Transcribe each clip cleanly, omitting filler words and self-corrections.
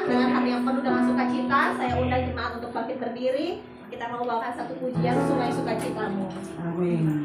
dengan hati yang penuh dengan sukacita, saya undang jemaat untuk bangkit berdiri. Kita mau bawakan satu pujian Sungai Sukacitamu. Amin.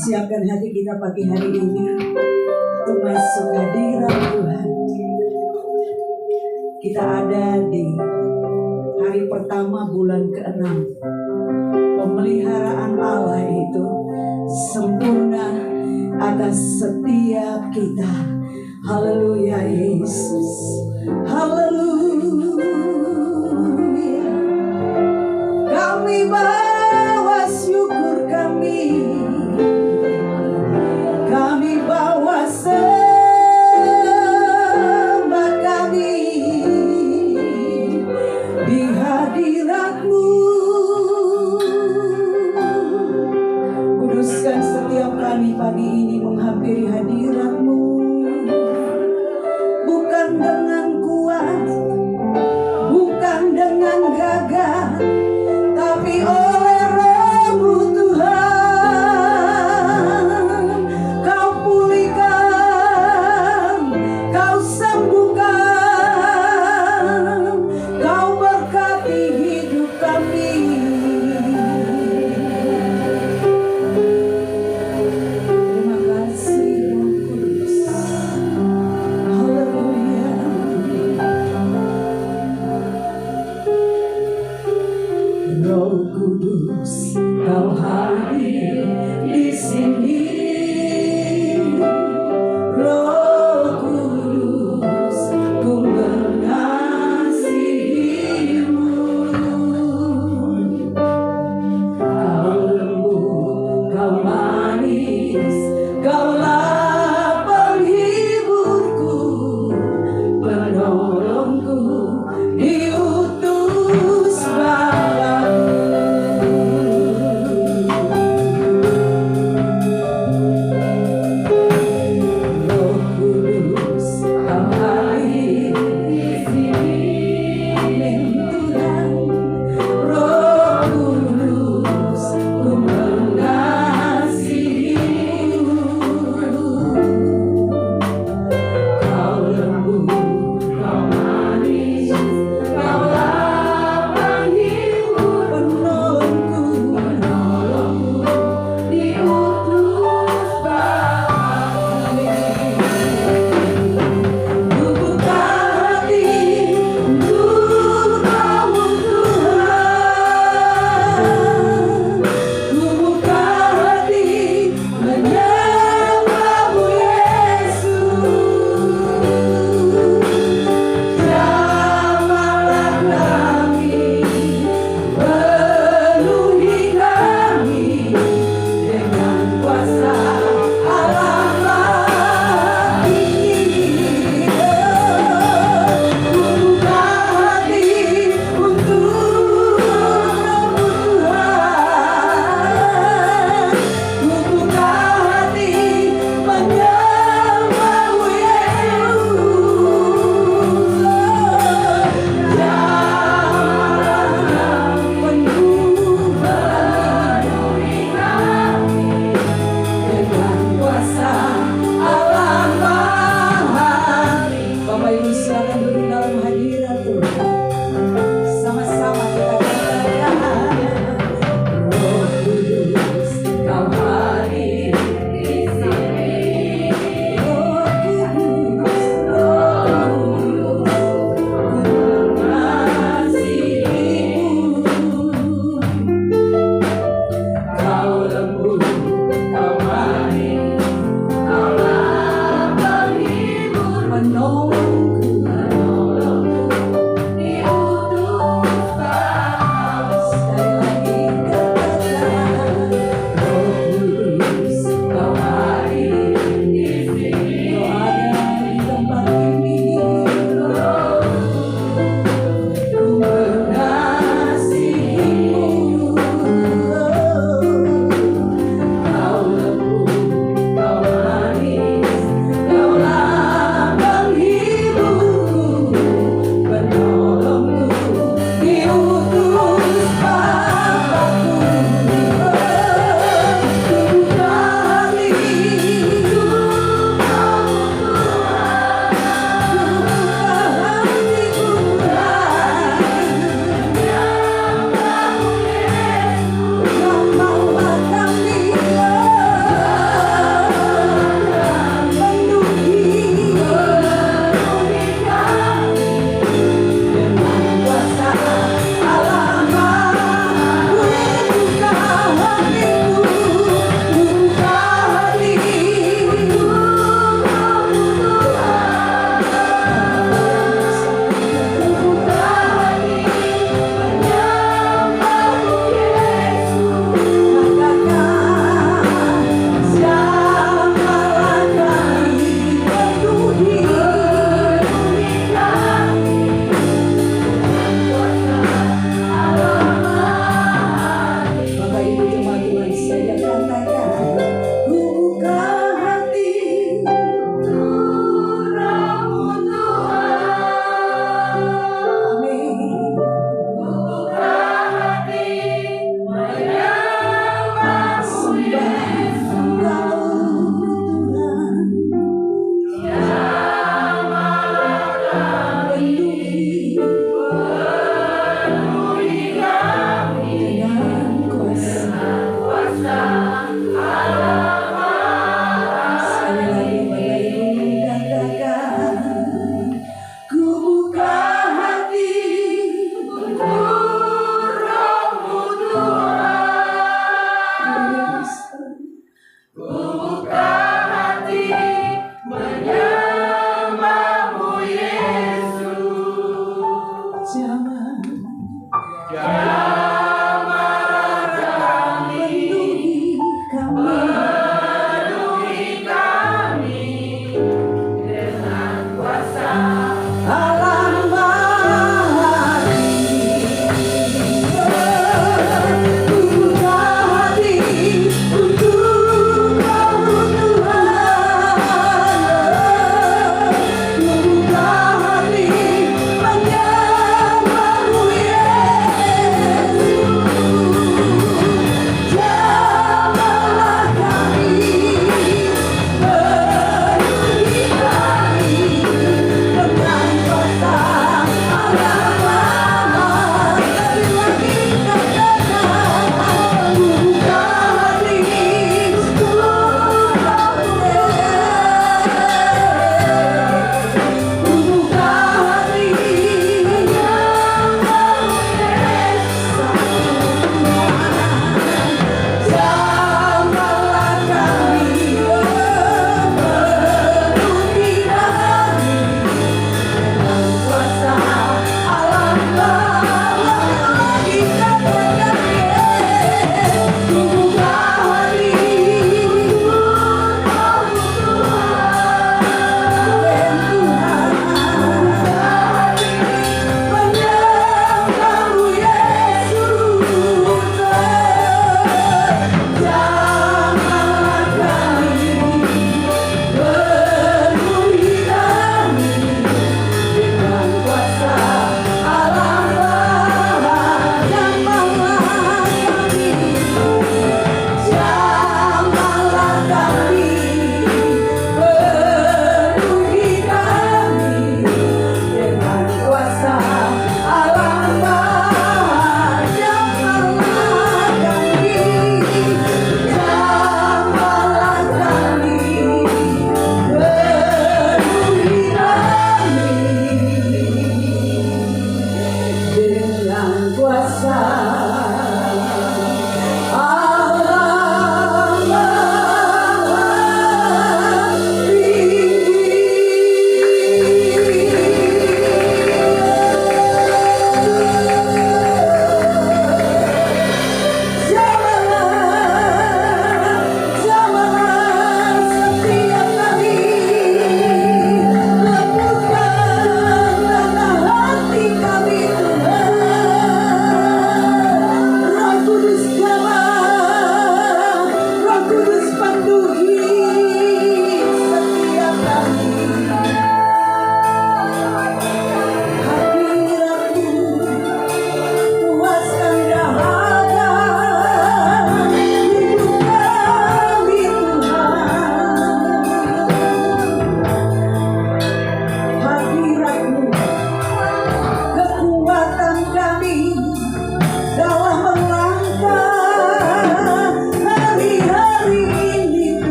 Siapkan hati kita pagi hari ini untuk masuk hadirat Tuhan. Kita ada di hari pertama bulan ke-6. Pemeliharaan Allah itu sempurna atas setiap kita. Haleluya Yesus. Haleluya. Kami bawa syukur kami. Kami bawa sembah kami di hadirat-Mu. Kuduskan setiap kami pagi ini menghampiri hadirat-Mu, bukan dengan kuat, bukan dengan gagah, tapi oleh Roh-Mu Tuhan. manis, kaulah penghiburku, penolongku, diutus Bapakku. Roh Kudus, kau hadir di sini. Amin Tuhan. Roh Kudus, ku mengasihimu. Kau lembut, kau manis, kaulah penghibur, penolongku, diutus Bapakku. Ku buka hati untuk kamu Tuhan. Ku buka hati menyembahmu Yesus. Jamahlah kami, penuhi kami dengan kuasa Allah Maha Tinggi. Ku buka hati untuk kamu Tuhan. Ku buka hati menyembahmu Yesus. Jamahlah penuhi kami dengan kuasa Allah Maha. Bapak Ibu silakan duduk dalam hadirat Tuhan. Sama-sama kita katakan, Roh Kudus, kau hadir di sini. Roh Kudus, ku mengasihimu. Kau lembut, kau manis, kaulah penghibur, penolongku, diutus Bapakku. Sekali lagi katakan, Roh Kudus, kau hadir di sini. Kau ada di tempat ini. Ku mengasihimu. Kau lembut, kau manis, kaulah penghiburku, penolongku, diutus Bapakku. Ku buka hati untuk kamu Tuhan. Ku buka hatiku Tuhan. Menyembahmu Yesus. Jamahlah kami, penuhi kami dengan kuasa Allah Maha. Ku buka hatiku, ku buka hati untuk kamu Tuhan. Ku buka hati menyembahmu Yesus. Katakan, jamahlah kami, penuhi kami dengan kuasa Allah Maha. Bapak Ibu jemaat Tuhan saya katakan, ku buka hati untuk kamu Tuhan. Amin. Ku buka hati menyembahmu Yesus. Tuhan. Jamahlah kami, penuhi kami dengan kuasa Allah Maha. Sekali lagi Bapak Ibu katakan, ku buka hati untuk Rohmu Tuhan. Ku buka hati menyembahmu Yesus. Jamahlah kami, penuhi kami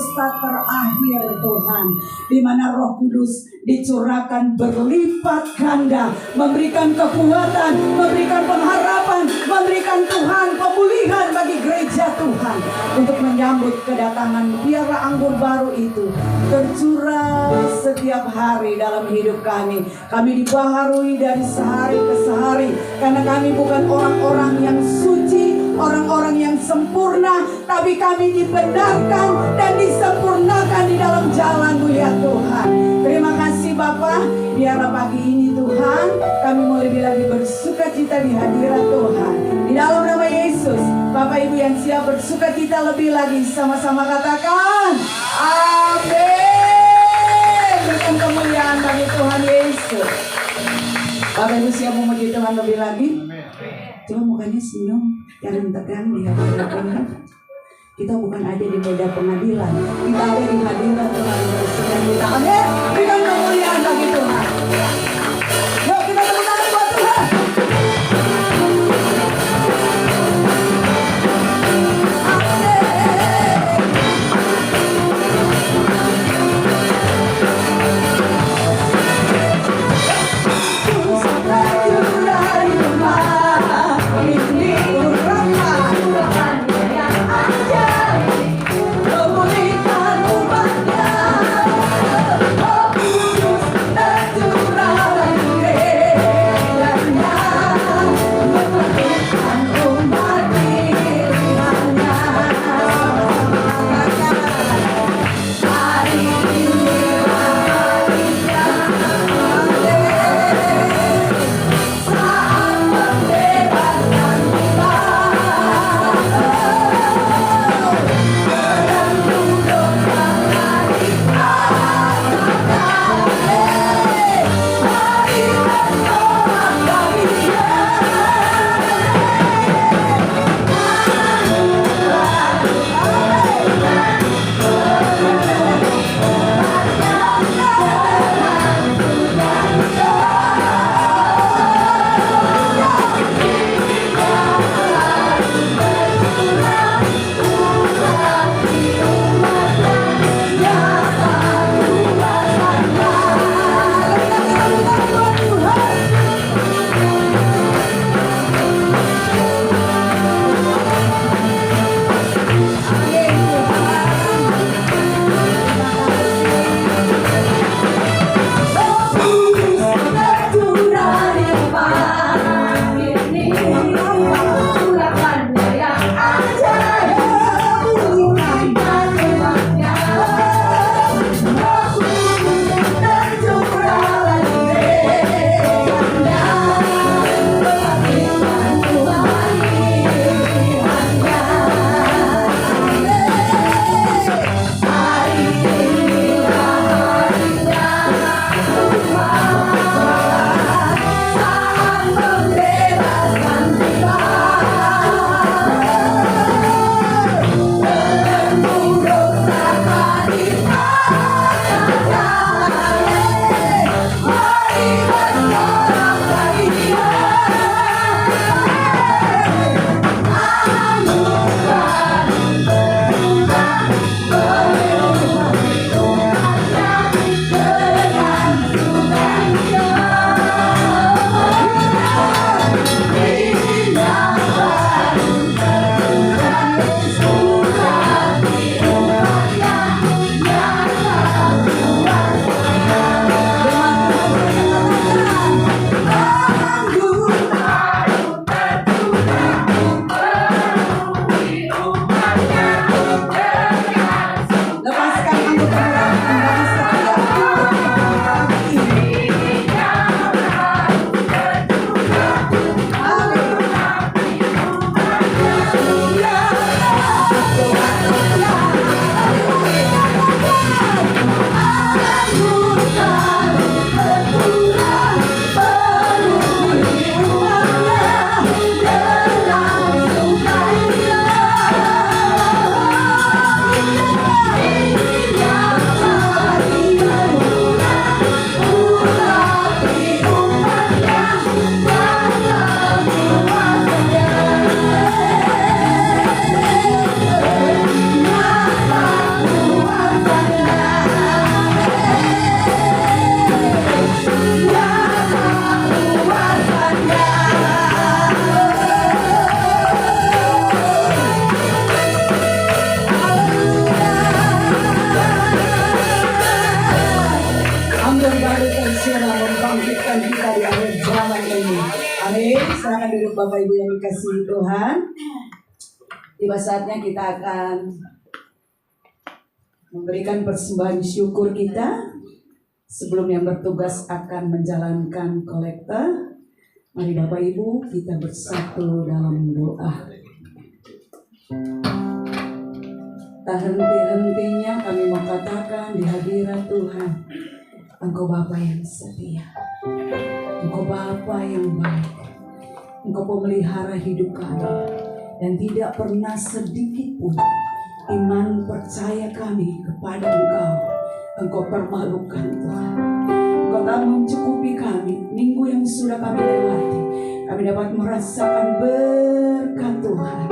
pesta terakhir Tuhan, di mana Roh Kudus dicurahkan berlipat ganda, memberikan kekuatan, memberikan pengharapan, memberikan Tuhan pemulihan bagi gereja Tuhan, untuk menyambut kedatangan biara anggur baru itu tercurah setiap hari dalam hidup kami. Kami dibaharui dari sehari ke sehari, karena kami bukan orang-orang yang suci, orang-orang yang sempurna, tapi kami dibenarkan dan disempurnakan di dalam jalan-Mu ya Tuhan. Terima kasih Bapa, biarlah pagi ini Tuhan kami mau lebih lagi bersuka cita di hadirat Tuhan. Di dalam nama Yesus, Bapak Ibu yang siap bersuka cita lebih lagi, sama-sama katakan amin. Berikan kemuliaan bagi Tuhan Yesus. Bapak Ibu siap memuji Tuhan lebih lagi? Coba mukanya senyum, jangan tegang di hadirat Tuhan. Kita bukan ada di medan pengadilan, kita ada di hadirat Tuhan bersuka cita. Amin. Berikan kemuliaan bagi Tuhan. Yuk kita tepuk tangan buat Tuhan. Yeah. Silakan duduk Bapak Ibu yang dikasihi Tuhan. Tiba saatnya kita akan memberikan persembahan syukur kita. Sebelum yang bertugas akan menjalankan kolektor, mari Bapak Ibu kita bersatu dalam doa. Tak henti-hentinya kami mau katakan di hadirat Tuhan, Engkau Bapa yang setia, Engkau Bapa yang baik, Engkau pemelihara hidup kami, dan tidak pernah sedikit pun iman percaya kami kepada Engkau, Engkau permalukan Tuhan. Engkau tak mencukupi kami. Minggu yang sudah kami lewati, kami dapat merasakan berkat Tuhan,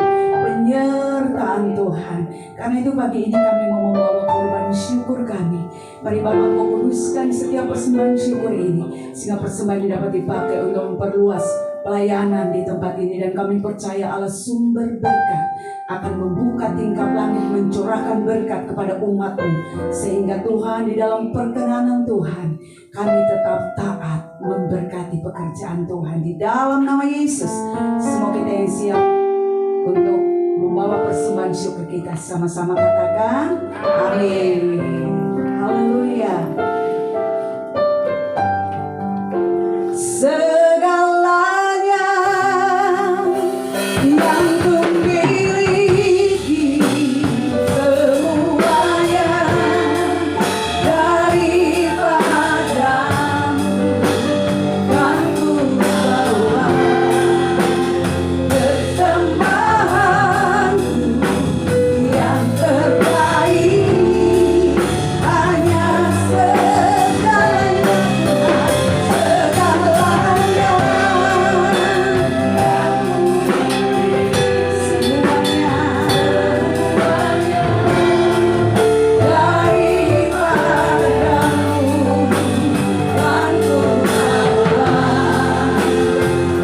penyertaan Tuhan. Karena itu pagi ini kami mau membawa korban syukur kami. Mari Bapak menguruskan setiap persembahan syukur ini, sehingga persembahan ini dapat dipakai untuk memperluas pelayanan di tempat ini. Dan kami percaya Allah sumber berkat akan membuka tingkap langit, mencurahkan berkat kepada umat-Mu, sehingga Tuhan di dalam perkenanan Tuhan kami tetap taat memberkati pekerjaan Tuhan. Di dalam nama Yesus, semua kita yang siap untuk membawa persembahan syukur kita, sama-sama katakan amin. Haleluya. Segalanya yang kumiliki, semuanya daripadamu, kan ku bawa persembahanku yang terbaik, hanya segalanya, segalanya, semuanya daripadamu, kan ku bawa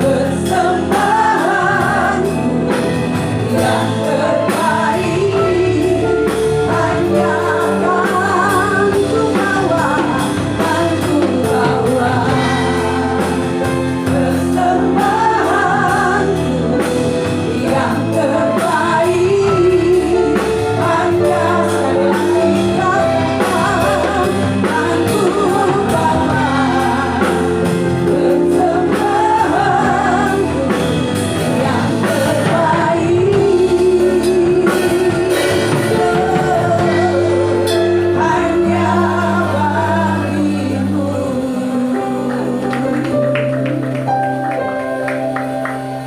persembahanku yang terbaik, hanya kan ku bawa, persembahanku yang terbaik, hanya sekali kan ku bawa persembahanku yang terbaik, hanya bagimu.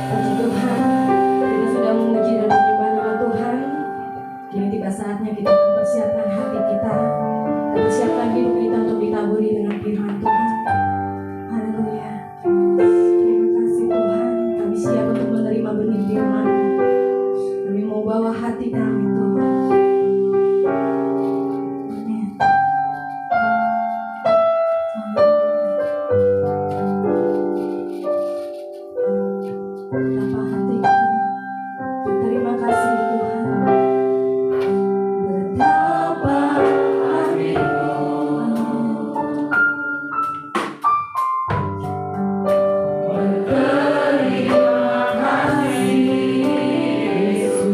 Puji Tuhan, kita sudah memuji dan menyembah nama Tuhan. Kini tiba saatnya kita mempersiapkan hati kita, mempersiapkan hidup kita untuk ditaburi dengan firman Tuhan. Haleluya. Terima kasih Tuhan, kami siap untuk menerima benih firman. Kami mau bawa hati kami Tuhan. Amin. Betapa hatiku berterima kasih Tuhan. Betapa hatiku berterima kasih Yesus.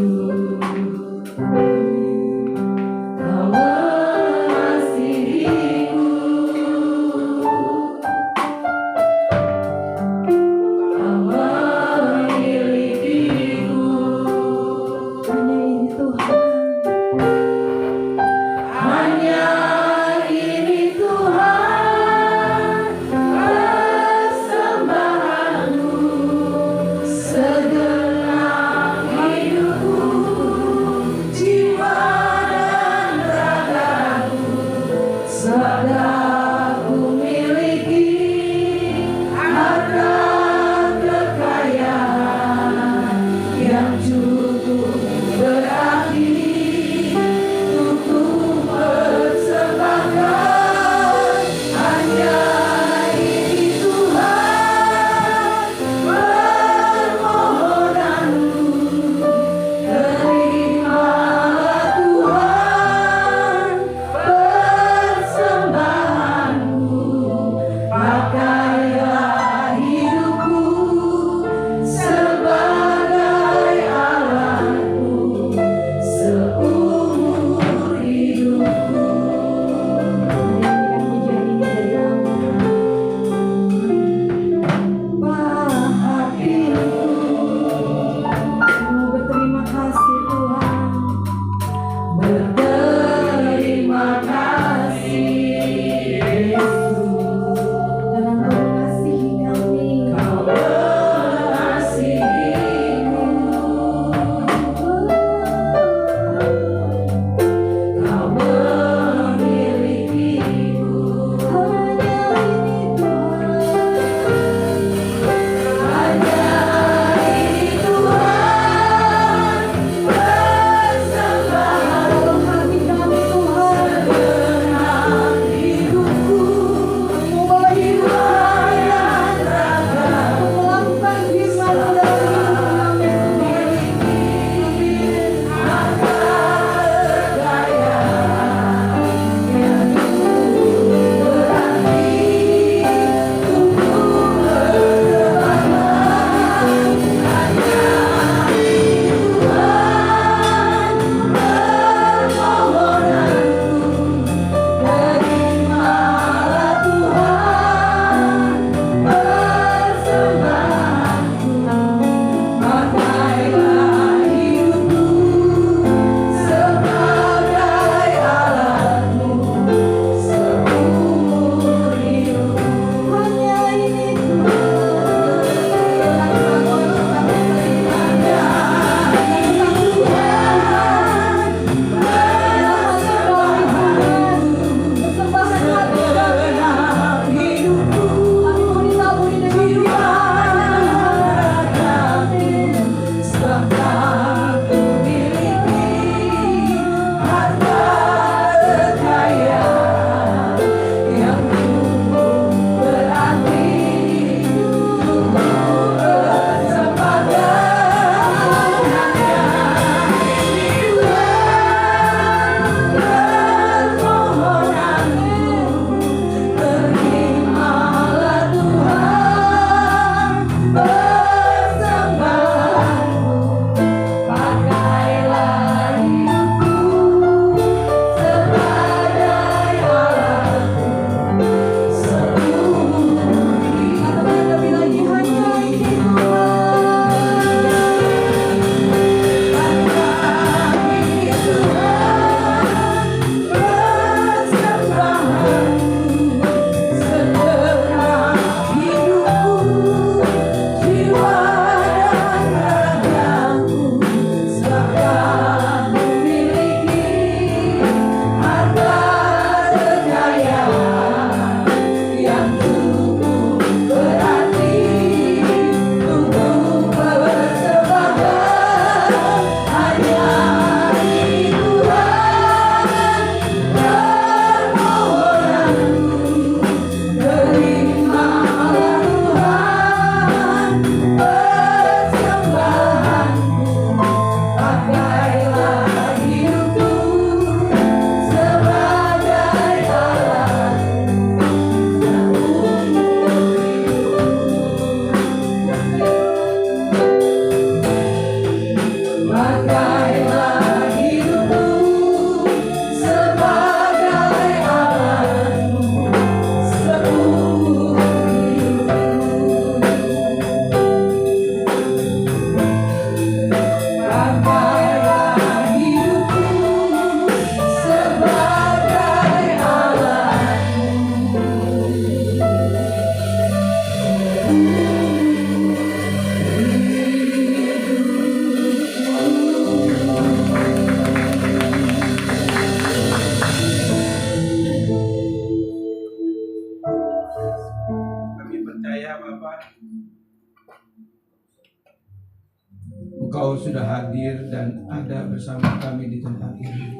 Engkau sudah hadir dan ada bersama kami di tempat ini.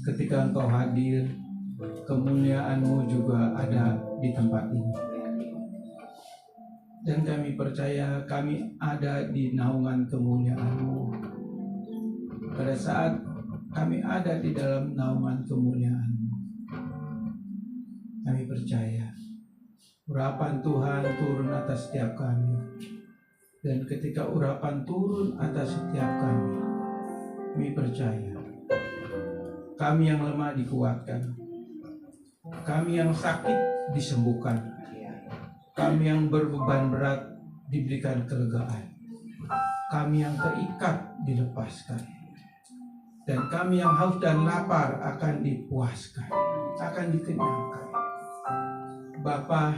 Ketika Engkau hadir, kemuliaan-Mu juga ada di tempat ini. Dan kami percaya kami ada di naungan kemuliaan-Mu. Pada saat kami ada di dalam naungan kemuliaan-Mu, kami percaya urapan Tuhan turun atas setiap kami. Dan ketika urapan turun atas setiap kami percaya kami yang lemah dikuatkan, kami yang sakit disembuhkan, kami yang berbeban berat diberikan kelegaan, kami yang terikat dilepaskan, dan kami yang haus dan lapar akan dipuaskan, akan dikenyangkan. Bapa,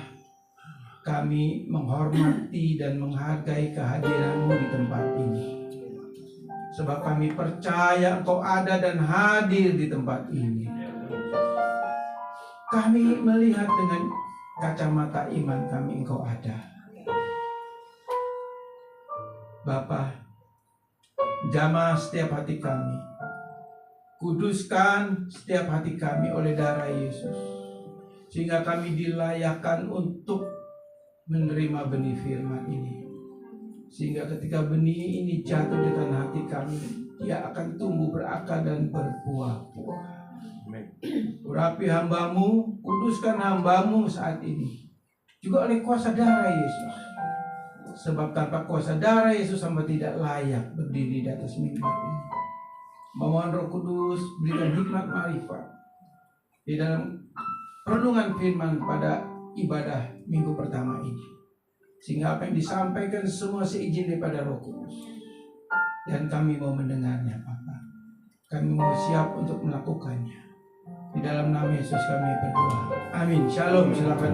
kami menghormati dan menghargai kehadiran-Mu di tempat ini. Sebab kami percaya Engkau ada dan hadir di tempat ini. Kami melihat dengan kacamata iman kami Engkau ada. Bapa, jamah setiap hati kami. Kuduskan setiap hati kami oleh darah Yesus. Sehingga kami dilayakkan untuk menerima benih firman ini. Sehingga ketika benih ini jatuh di tanah hati kami, ia akan tumbuh berakar dan berbuah-buah. Urapi hamba-Mu, kuduskan hamba-Mu saat ini. Juga oleh kuasa darah Yesus. Sebab tanpa kuasa darah Yesus hamba tidak layak berdiri di atas mimbar ini. Mohon Roh Kudus berikan hikmat marifat di dalam renungan firman pada ibadah minggu pertama ini, sehingga apa yang disampaikan semua seizin daripada Roh Kudus, dan kami mau mendengarnya, Bapa. Kami mau siap untuk melakukannya. Di dalam nama Yesus kami berdoa. Amin. Shalom. Silakan.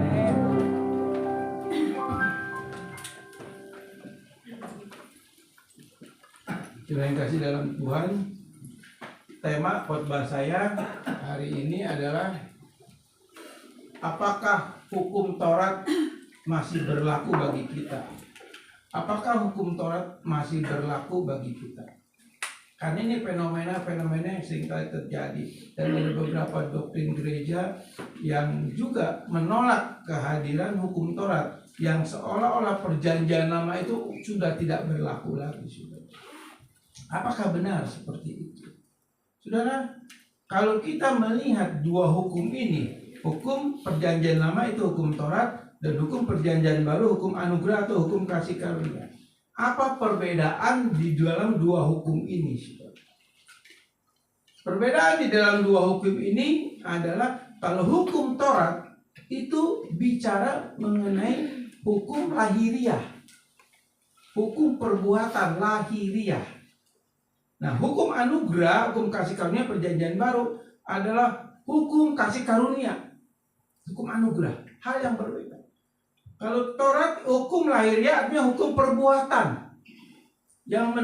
Terima kasih dalam Tuhan. Tema khotbah saya hari ini adalah apakah hukum Taurat masih berlaku bagi kita? Apakah hukum Taurat masih berlaku bagi kita? Karena ini fenomena-fenomena yang sering kali terjadi. Dan ada beberapa doktrin gereja yang juga menolak kehadiran hukum Taurat, yang seolah-olah perjanjian lama itu sudah tidak berlaku lagi. Apakah benar seperti itu? Saudara, kalau kita melihat dua hukum ini, hukum perjanjian lama itu hukum Taurat, dan hukum perjanjian baru hukum anugerah atau hukum kasih karunia. Apa perbedaan di dalam dua hukum ini? Perbedaan di dalam dua hukum ini adalah kalau hukum Taurat itu bicara mengenai hukum lahiriah, hukum perbuatan lahiriah. Nah, hukum anugerah, hukum kasih karunia perjanjian baru adalah hukum kasih karunia, hukum anugerah, hal yang berbeda. Kalau Taurat hukum lahiriah artinya hukum perbuatan, yang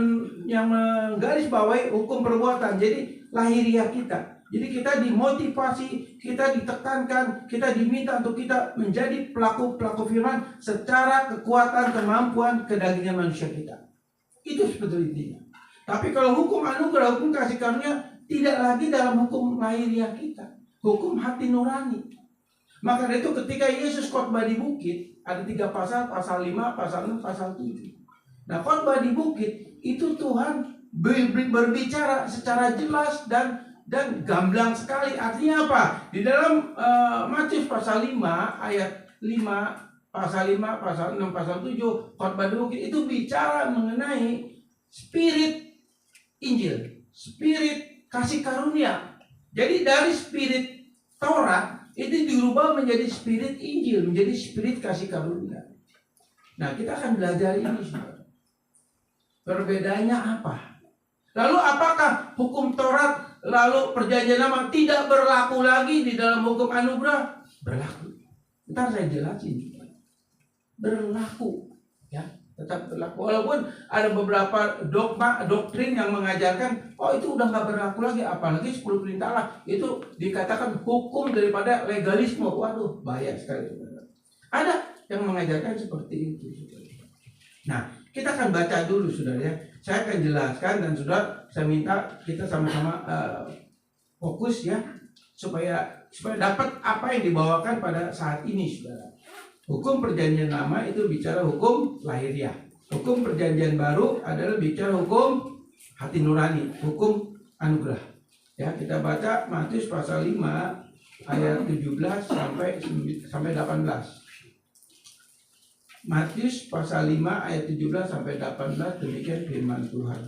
menggaris bawahi hukum perbuatan. Jadi lahiriah kita. Jadi kita dimotivasi, kita ditekankan, kita diminta untuk kita menjadi pelaku-pelaku firman secara kekuatan, kemampuan, kedagingan manusia kita. Itu sebetulnya. Tapi kalau hukum anugerah, hukum kasih karunia tidak lagi dalam hukum lahiriah kita, hukum hati nurani. Maka dari itu ketika Yesus khotbah di bukit, ada 3 pasal, pasal 5, pasal 6, pasal 7. Nah, khotbah di bukit itu Tuhan berbicara secara jelas dan gamblang sekali. Artinya apa? Di dalam Matius pasal 5 ayat 5, pasal 5, pasal 6, pasal 7, khotbah di bukit itu bicara mengenai spirit Injil, spirit kasih karunia. Jadi dari spirit Taurat itu dirubah menjadi spirit Injil, menjadi spirit kasih karunia. Nah, kita akan belajar ini, saudara. Perbedaannya apa? Lalu apakah hukum Taurat lalu perjanjian lama tidak berlaku lagi di dalam hukum anugerah? Berlaku. Ntar saya jelasin. Berlaku, ya. Tetap berlaku. Walaupun ada beberapa doktrin yang mengajarkan, oh itu udah nggak berlaku lagi, apalagi 10 perintah Allah itu dikatakan hukum daripada legalisme. Waduh, bahaya sekali. Ada yang mengajarkan seperti itu. Nah, Kita akan baca dulu saudara ya. Saya akan jelaskan dan saudara saya minta kita sama-sama fokus ya supaya dapat apa yang dibawakan pada saat ini saudara. Hukum perjanjian lama itu bicara hukum lahiriah. Hukum perjanjian baru adalah bicara hukum hati nurani, hukum anugerah. Ya, kita baca Matius pasal 5 ayat 17 sampai 18. Matius pasal 5 ayat 17 sampai 18, demikian firman Tuhan.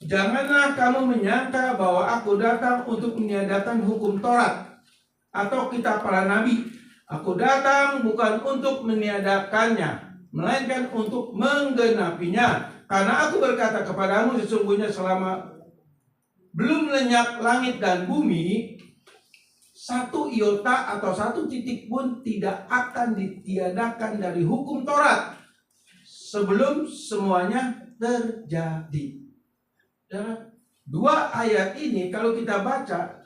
Janganlah kamu menyangka bahwa aku datang untuk meniadakan hukum Taurat atau kitab para nabi. Aku datang bukan untuk meniadakannya, melainkan untuk menggenapinya. Karena aku berkata kepadamu, sesungguhnya selama belum lenyap langit dan bumi, satu iota atau satu titik pun tidak akan ditiadakan dari hukum Taurat sebelum semuanya terjadi. Dan dua ayat ini kalau kita baca,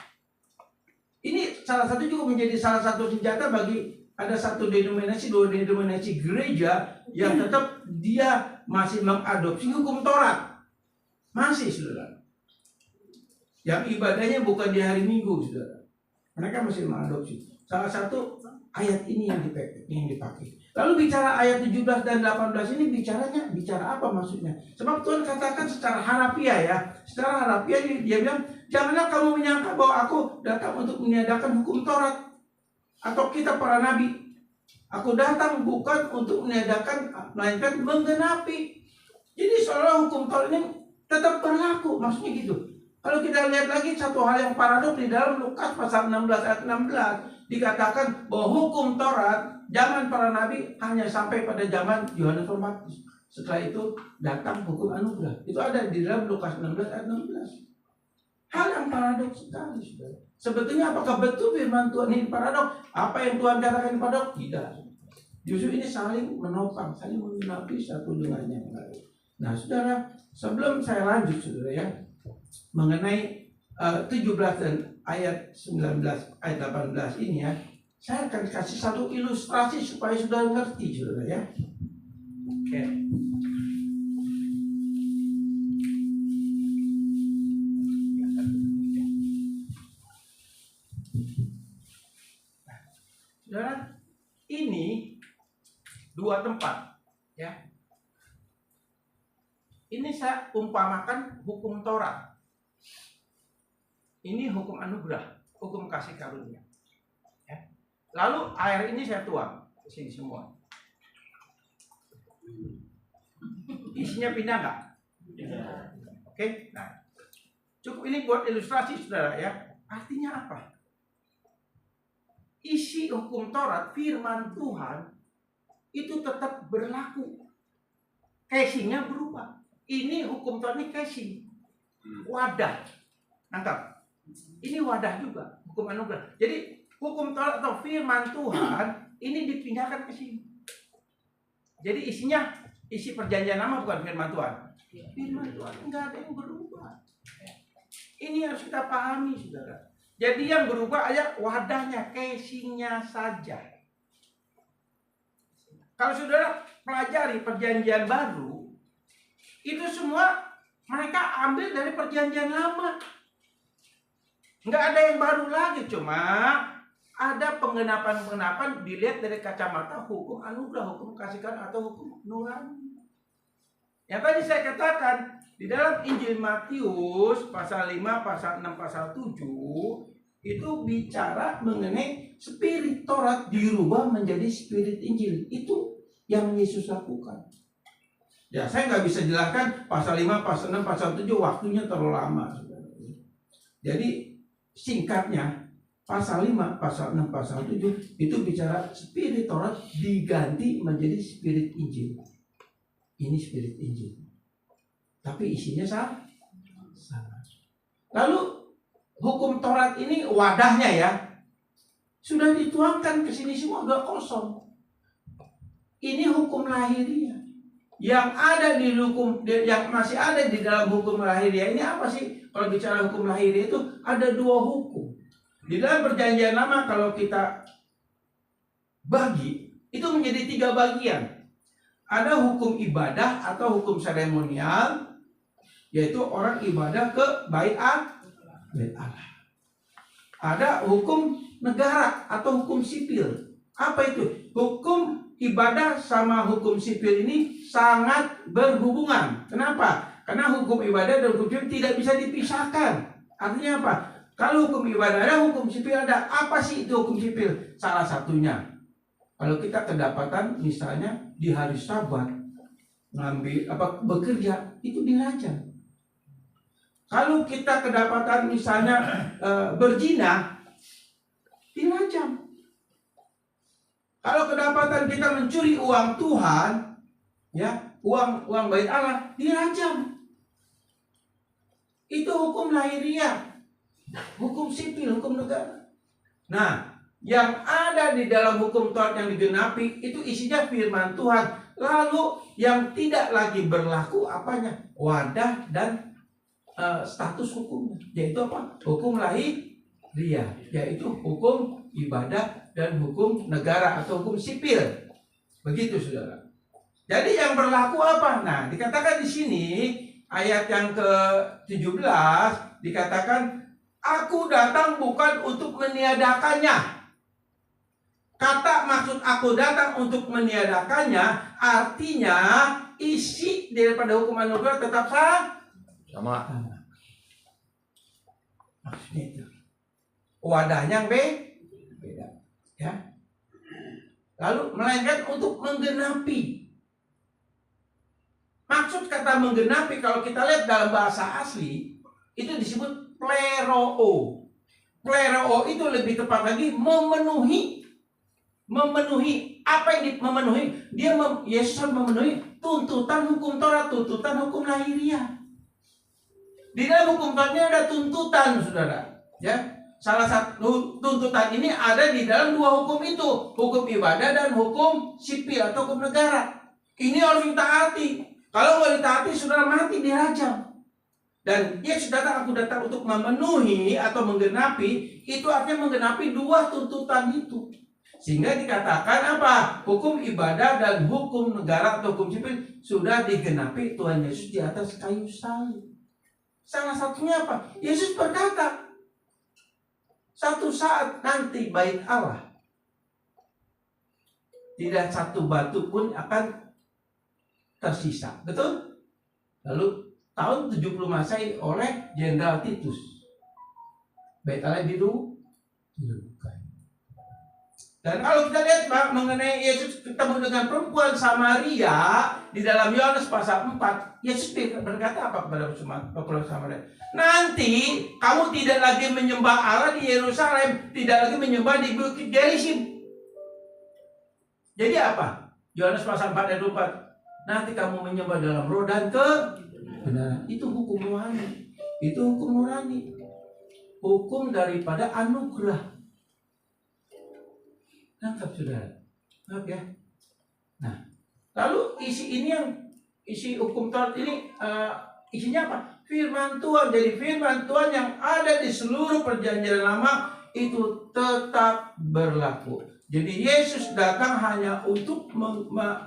ini salah satu juga menjadi salah satu senjata bagi ada satu denominasi, dua denominasi gereja yang tetap dia masih mengadopsi hukum Taurat. Masih saudara. Yang ibadahnya bukan di hari Minggu saudara. Mereka masih mengadopsi. Salah satu ayat ini yang dipakai. Lalu bicara ayat 17 dan 18 ini bicara apa maksudnya? Sebab Tuhan katakan secara harafiah ya. Secara harafiah dia bilang, janganlah kamu menyangka bahwa aku datang untuk meniadakan hukum Taurat atau kitab para nabi. Aku datang bukan untuk meniadakan, melainkan menggenapi. Jadi seolah hukum Taurat ini tetap berlaku. Maksudnya gitu. Kalau kita lihat lagi satu hal yang paradoks di dalam Lukas pasal 16 ayat 16 dikatakan bahwa hukum Taurat zaman para nabi hanya sampai pada zaman Yohanes Pembaptis. Setelah itu datang hukum anugerah. Itu ada di dalam Lukas 16 ayat 16. Hal yang paradoks sekali saudara. Sebetulnya apakah betul firman Tuhan ini paradoks? Apa yang Tuhan katakan paradoks? Tidak. Justru ini saling menopang, saling melengkapi satu dengan yang lain. Nah saudara, sebelum saya lanjut saudara ya, mengenai 17 dan ayat 19 ayat 18 ini ya, saya akan kasih satu ilustrasi supaya saudara ngerti saudara ya. Oke. Saudara, ini dua tempat ya. Ini saya umpamakan hukum Taurat. Ini hukum anugerah, hukum kasih karunia. Ya. Lalu air ini saya tuang ke sini semua. Isinya pindah nggak? Oke, nah cukup ini buat ilustrasi saudara ya. Artinya apa? Isi hukum Taurat, firman Tuhan itu tetap berlaku. Casingnya berubah. Ini hukum Taurat ini casing, wadah, nangkap. Ini wadah juga, hukum anugerah. Jadi hukum Taurat atau firman Tuhan ini dipindahkan ke sini. Jadi isinya isi perjanjian lama bukan firman Tuhan. Firman Tuhan enggak ada yang berubah. Ini harus kita pahami saudara. Jadi yang berubah aja wadahnya, casingnya saja. Kalau saudara pelajari perjanjian baru, itu semua mereka ambil dari perjanjian lama. Nggak ada yang baru lagi, cuma ada penggenapan-penggenapan dilihat dari kacamata hukum anugerah, hukum kasih karunia atau hukum nurani. Yang tadi saya katakan di dalam Injil Matius pasal 5, pasal 6, pasal 7 itu bicara mengenai spirit Taurat dirubah menjadi spirit Injil. Itu yang Yesus lakukan. Ya, saya nggak bisa jelaskan pasal 5, pasal 6, pasal 7 waktunya terlalu lama. Jadi singkatnya pasal 5, pasal 6, pasal 7 itu bicara spirit Taurat diganti menjadi spirit Injil. Ini spirit Injil. Tapi isinya sama. Lalu hukum Taurat ini wadahnya ya sudah dituangkan ke sini semua, udah kosong. Ini hukum lahiriah. Yang ada di hukum, yang masih ada di dalam hukum lahiriah ini apa sih? Kalau bicara hukum lahiriah itu ada dua hukum. Di dalam perjanjian lama kalau kita bagi itu menjadi 3 bagian. ada hukum ibadah atau hukum seremonial, yaitu orang ibadah ke bait Allah. Ada hukum negara atau hukum sipil. Apa itu? Hukum ibadah sama hukum sipil ini sangat berhubungan. Kenapa? Karena hukum ibadah dan hukum sipil tidak bisa dipisahkan. Artinya apa? Kalau hukum ibadah ada, hukum sipil ada. Apa sih itu hukum sipil? Salah satunya, kalau kita kedapatan misalnya di hari Sabat bekerja, itu dirajam. Kalau kita kedapatan misalnya berzina, dirajam. Kalau kedapatan kita mencuri uang Tuhan, ya, uang bait Allah, dirajam. Itu hukum lahiriah, hukum sipil, hukum negara. Nah, yang ada di dalam hukum Taurat yang digenapi itu isinya firman Tuhan. Lalu yang tidak lagi berlaku apanya? Wadah dan status hukumnya, yaitu apa? Hukum lahiriah, yaitu hukum ibadah dan hukum negara atau hukum sipil. Begitu, saudara. Jadi yang berlaku apa? Nah, dikatakan di sini ayat yang ke-17 dikatakan, aku datang bukan untuk meniadakannya. Kata maksud aku datang untuk meniadakannya artinya isi daripada hukum anugerah tetap sama. Maksudnya itu. Wadahnya yang beda. Ya. Lalu melainkan untuk menggenapi. Maksud kata menggenapi kalau kita lihat dalam bahasa asli itu disebut pleroo. Pleroo itu lebih tepat lagi memenuhi. Memenuhi apa yang memenuhi? Yesus memenuhi tuntutan hukum Taurat, tuntutan hukum lahiriah. Di dalam hukum Tauratnya ada tuntutan, saudara. Ya, salah satu tuntutan ini ada di dalam dua hukum itu, hukum ibadah dan hukum sipil atau hukum negara. Ini harus ditaati. Kalau nggak ditaati, saudara mati dirajam. Dan Yesus datang, aku datang untuk memenuhi atau menggenapi. Itu artinya menggenapi dua tuntutan itu. Sehingga dikatakan apa? Hukum ibadah dan hukum negara atau hukum sipil sudah digenapi Tuhan Yesus di atas kayu salib. Salah satunya apa? Yesus berkata, satu saat nanti bait Allah tidak satu batu pun akan tersisa. Betul? Lalu tahun 70 Masehi oleh Jenderal Titus, bait Allah dirubuhkan. Dan kalau kita lihat mengenai Yesus ketemu dengan perempuan Samaria di dalam Yohanes pasal 4, Yesus berkata apa kepada perempuan Samaria? Nanti kamu tidak lagi menyembah Allah di Yerusalem, tidak lagi menyembah di Bukit Gerizim. Jadi apa? Yohanes pasal 4 ayat 24. Nanti kamu menyembah dalam roh dan kebenaran. Itu hukum rohani. Itu hukum nurani. Hukum daripada anugerah. Nangkap, saudara? Nangkap ya? Nah, lalu isi hukum Taurat ini isinya apa? Firman Tuhan. Jadi firman Tuhan yang ada di seluruh perjanjian lama itu tetap berlaku. Jadi Yesus datang hanya untuk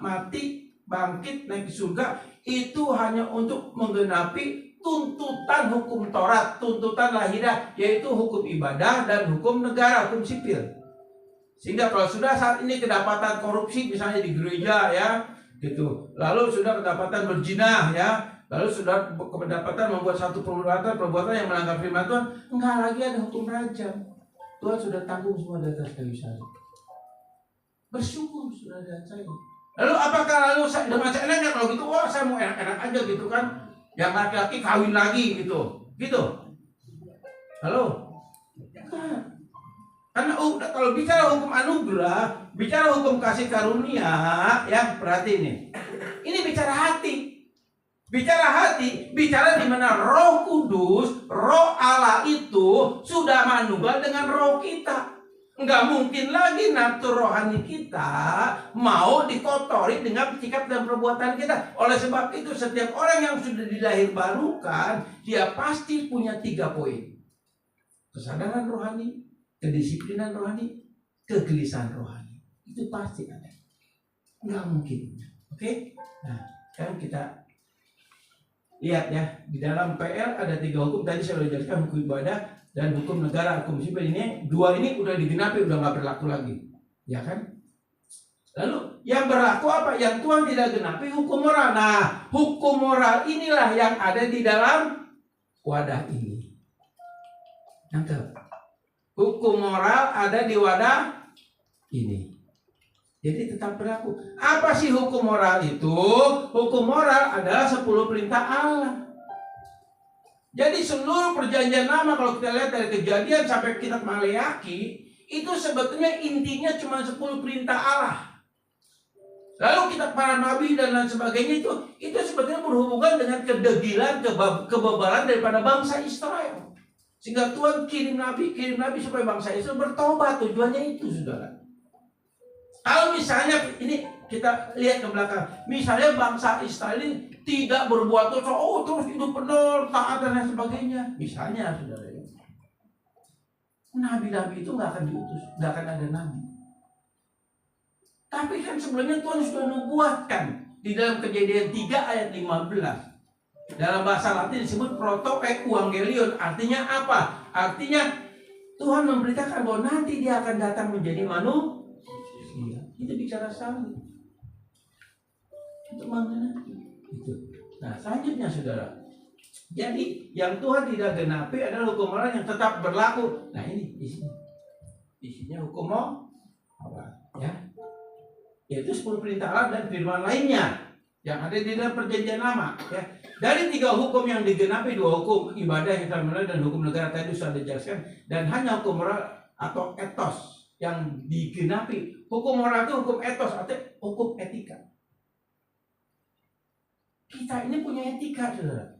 mati, bangkit, naik ke surga. Itu hanya untuk menggenapi tuntutan hukum Taurat, tuntutan lahiriah, yaitu hukum ibadah dan hukum negara, hukum sipil. Sehingga kalau sudah saat ini kedapatan korupsi misalnya di gereja ya, gitu. Lalu sudah kedapatan berzina ya, lalu sudah kedapatan membuat satu perbuatan yang melanggar firman Tuhan, enggak lagi ada hukum rajam. Tuhan sudah tanggung semua di atas kayu salib. Bersyukur sudah ada saya. Lalu apakah lalu dengan seenaknya kalau gitu, wah saya mau enak-enak aja gitu kan? Yang laki-laki kawin lagi gitu. Gitu. Halo? Karena kalau bicara hukum anugerah, bicara hukum kasih karunia, ya perhati ini. Ini bicara hati. Bicara hati, bicara di mana Roh Kudus, Roh Allah itu sudah manugal dengan roh kita. Enggak mungkin lagi nafsu rohani kita mau dikotori dengan sikap dan perbuatan kita. Oleh sebab itu setiap orang yang sudah dilahirbarukan, dia pasti punya 3 poin. Kesadaran rohani, kedisiplinan rohani, kegelisahan rohani. Itu pasti ada. Nggak mungkin Oke? Nah, sekarang kita lihat ya, di dalam PL ada 3 hukum. Tadi saya sudah jelaskan, hukum ibadah dan hukum negara, hukum sipil. Ini 2 ini udah digenapi, udah nggak berlaku lagi, ya kan? Lalu yang berlaku apa? Yang Tuhan tidak genapi, hukum moral. Nah, hukum moral inilah yang ada di dalam wadah ini. Nangkep? Hukum moral ada di wadah ini. Jadi tetap berlaku. Apa sih hukum moral itu? Hukum moral adalah 10 perintah Allah. Jadi seluruh perjanjian lama, kalau kita lihat dari Kejadian sampai kitab Maleakhi, itu sebetulnya intinya cuma 10 perintah Allah. Lalu kitab para nabi dan lain sebagainya itu sebetulnya berhubungan dengan kedegilan, kebebalan daripada bangsa Israel. Sehingga Tuhan kirim nabi supaya bangsa Israel bertobat. Tujuannya itu, saudara. Kalau misalnya ini kita lihat ke belakang, misalnya bangsa Israel ini tidak berbuat dosa, terus hidup benar, taat dan lain sebagainya. Misalnya, saudara, nabi-nabi itu nggak akan diutus, nggak akan ada nabi. Tapi kan sebelumnya Tuhan sudah nubuatkan di dalam Kejadian 3 ayat 15. Dalam bahasa Latin disebut proto evangelion. Artinya apa? Artinya Tuhan memberitakan bahwa nanti dia akan datang menjadi manusia. Itu bicara salib. Untuk mengenai itu. Nah, selanjutnya saudara. Jadi yang Tuhan tidak genapi adalah hukum moral yang tetap berlaku. Nah, ini isinya hukum moral, ya. Yaitu 10 perintah Allah dan firman lainnya yang ada di dalam perjanjian lama, ya. Dari 3 hukum yang digenapi, 2 hukum ibadah yang kita mulai dan hukum negara tadi sudah dijelaskan, dan hanya hukum moral atau etos yang digenapi. Hukum moral itu hukum etos atau hukum etika. Kita ini punya etika, saudara.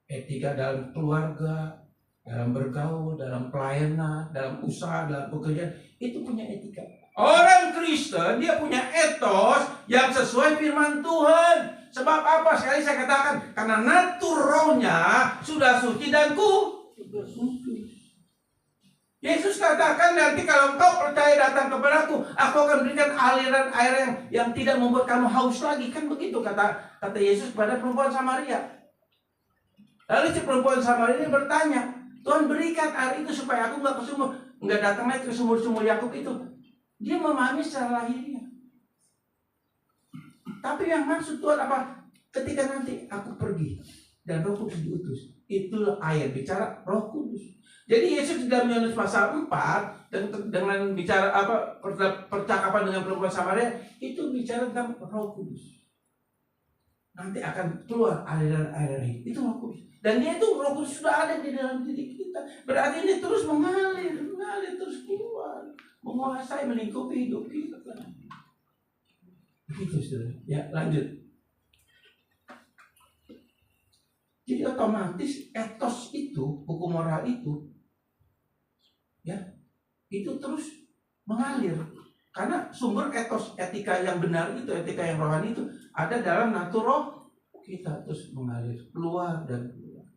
Etika dalam keluarga, dalam bergaul, dalam pelayanan, dalam usaha, dalam pekerjaan, itu punya etika. Orang Kristen dia punya etos yang sesuai firman Tuhan. Sebab apa? Sekali saya katakan, karena natur rohnya sudah suci dan kudus. Yesus katakan, nanti kalau engkau percaya datang kepadaku, aku akan berikan aliran air yang tidak membuat kamu haus lagi. Kan begitu kata Yesus kepada perempuan Samaria. Lalu si perempuan Samaria ini bertanya, Tuhan berikan air itu supaya aku nggak datang lagi ke sumur-sumur Yakub itu. Dia memahami secara lahiriah. Tapi yang maksud Tuhan apa? Ketika nanti aku pergi dan Roh Kudus diutus, itulah ayat bicara Roh Kudus. Jadi Yesus di dalam Yohanes pasal 4 dan dengan bicara apa percakapan dengan perempuan Samaria itu bicara tentang Roh Kudus. Nanti akan keluar aliran-aliran itu Roh Kudus. Dan dia itu Roh Kudus sudah ada di dalam diri kita. Berarti ini terus mengalir terus keluar, menguasai, melingkupi hidup kita. Begitu, saudara. Ya, lanjut. Jadi otomatis etos itu, hukum moral itu, ya, itu terus mengalir. Karena sumber etos, etika yang benar itu, etika yang rohani itu ada dalam natur roh kita, terus mengalir keluar dan keluar.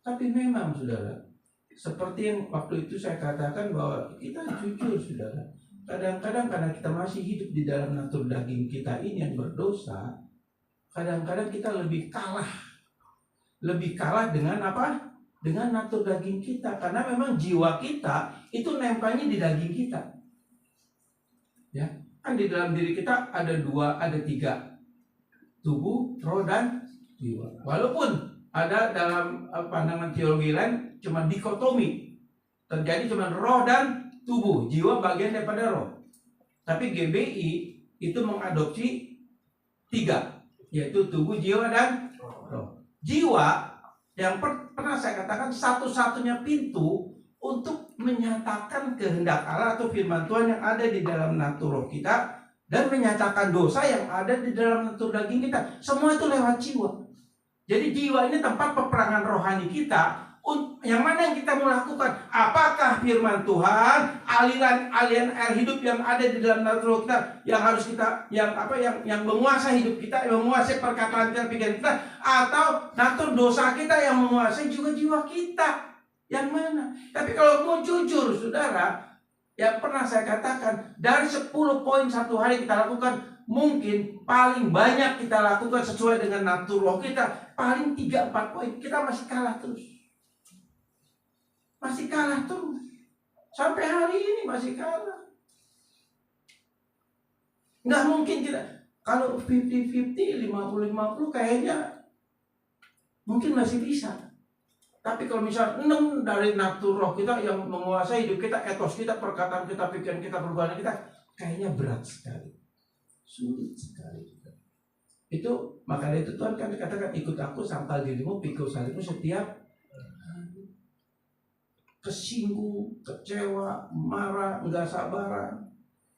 Tapi memang, saudara, seperti yang waktu itu saya katakan bahwa kita jujur, saudara. Kadang-kadang karena kita masih hidup di dalam natur daging kita ini yang berdosa, kadang-kadang kita lebih kalah dengan apa? Dengan natur daging kita. Karena memang jiwa kita itu nempelnya di daging kita. Ya, kan di dalam diri kita ada 3. Tubuh, roh, dan jiwa. Walaupun ada dalam pandangan teologi lain cuma dikotomi. Terjadi cuma roh dan tubuh, jiwa bagian daripada roh. Tapi GBI itu mengadopsi 3, yaitu tubuh, jiwa, dan roh. Jiwa yang pernah saya katakan satu-satunya pintu untuk menyatakan kehendak Allah atau firman Tuhan yang ada di dalam natur roh kita dan menyatakan dosa yang ada di dalam natur daging kita. Semua itu lewat jiwa. Jadi jiwa ini tempat peperangan rohani kita. Yang mana yang kita mau lakukan? Apakah firman Tuhan, aliran air hidup yang ada di dalam natur kita yang harus kita yang menguasai hidup kita, yang menguasai perkataan kita, pikiran kita, atau natur dosa kita yang menguasai juga jiwa kita? Yang mana? Tapi kalau mau jujur, saudara, yang pernah saya katakan, dari 10 poin satu hari kita lakukan, mungkin paling banyak kita lakukan sesuai dengan natur roh kita, paling 3-4 poin, kita masih kalah terus. Masih kalah terus. Sampai hari ini masih kalah. Nggak mungkin kita, kalau 50-50, 50-50 kayaknya mungkin masih bisa. Tapi kalau misal 6 dari natur roh kita yang menguasai hidup kita, etos kita, perkataan kita, pikiran kita, perubahan kita, kayaknya berat sekali. Sulit sekali. Itu, makanya itu Tuhan kan dikatakan, ikut aku, sangkal dirimu, pikul salibmu setiap hari. Kesinggung, kecewa, marah, enggak sabaran,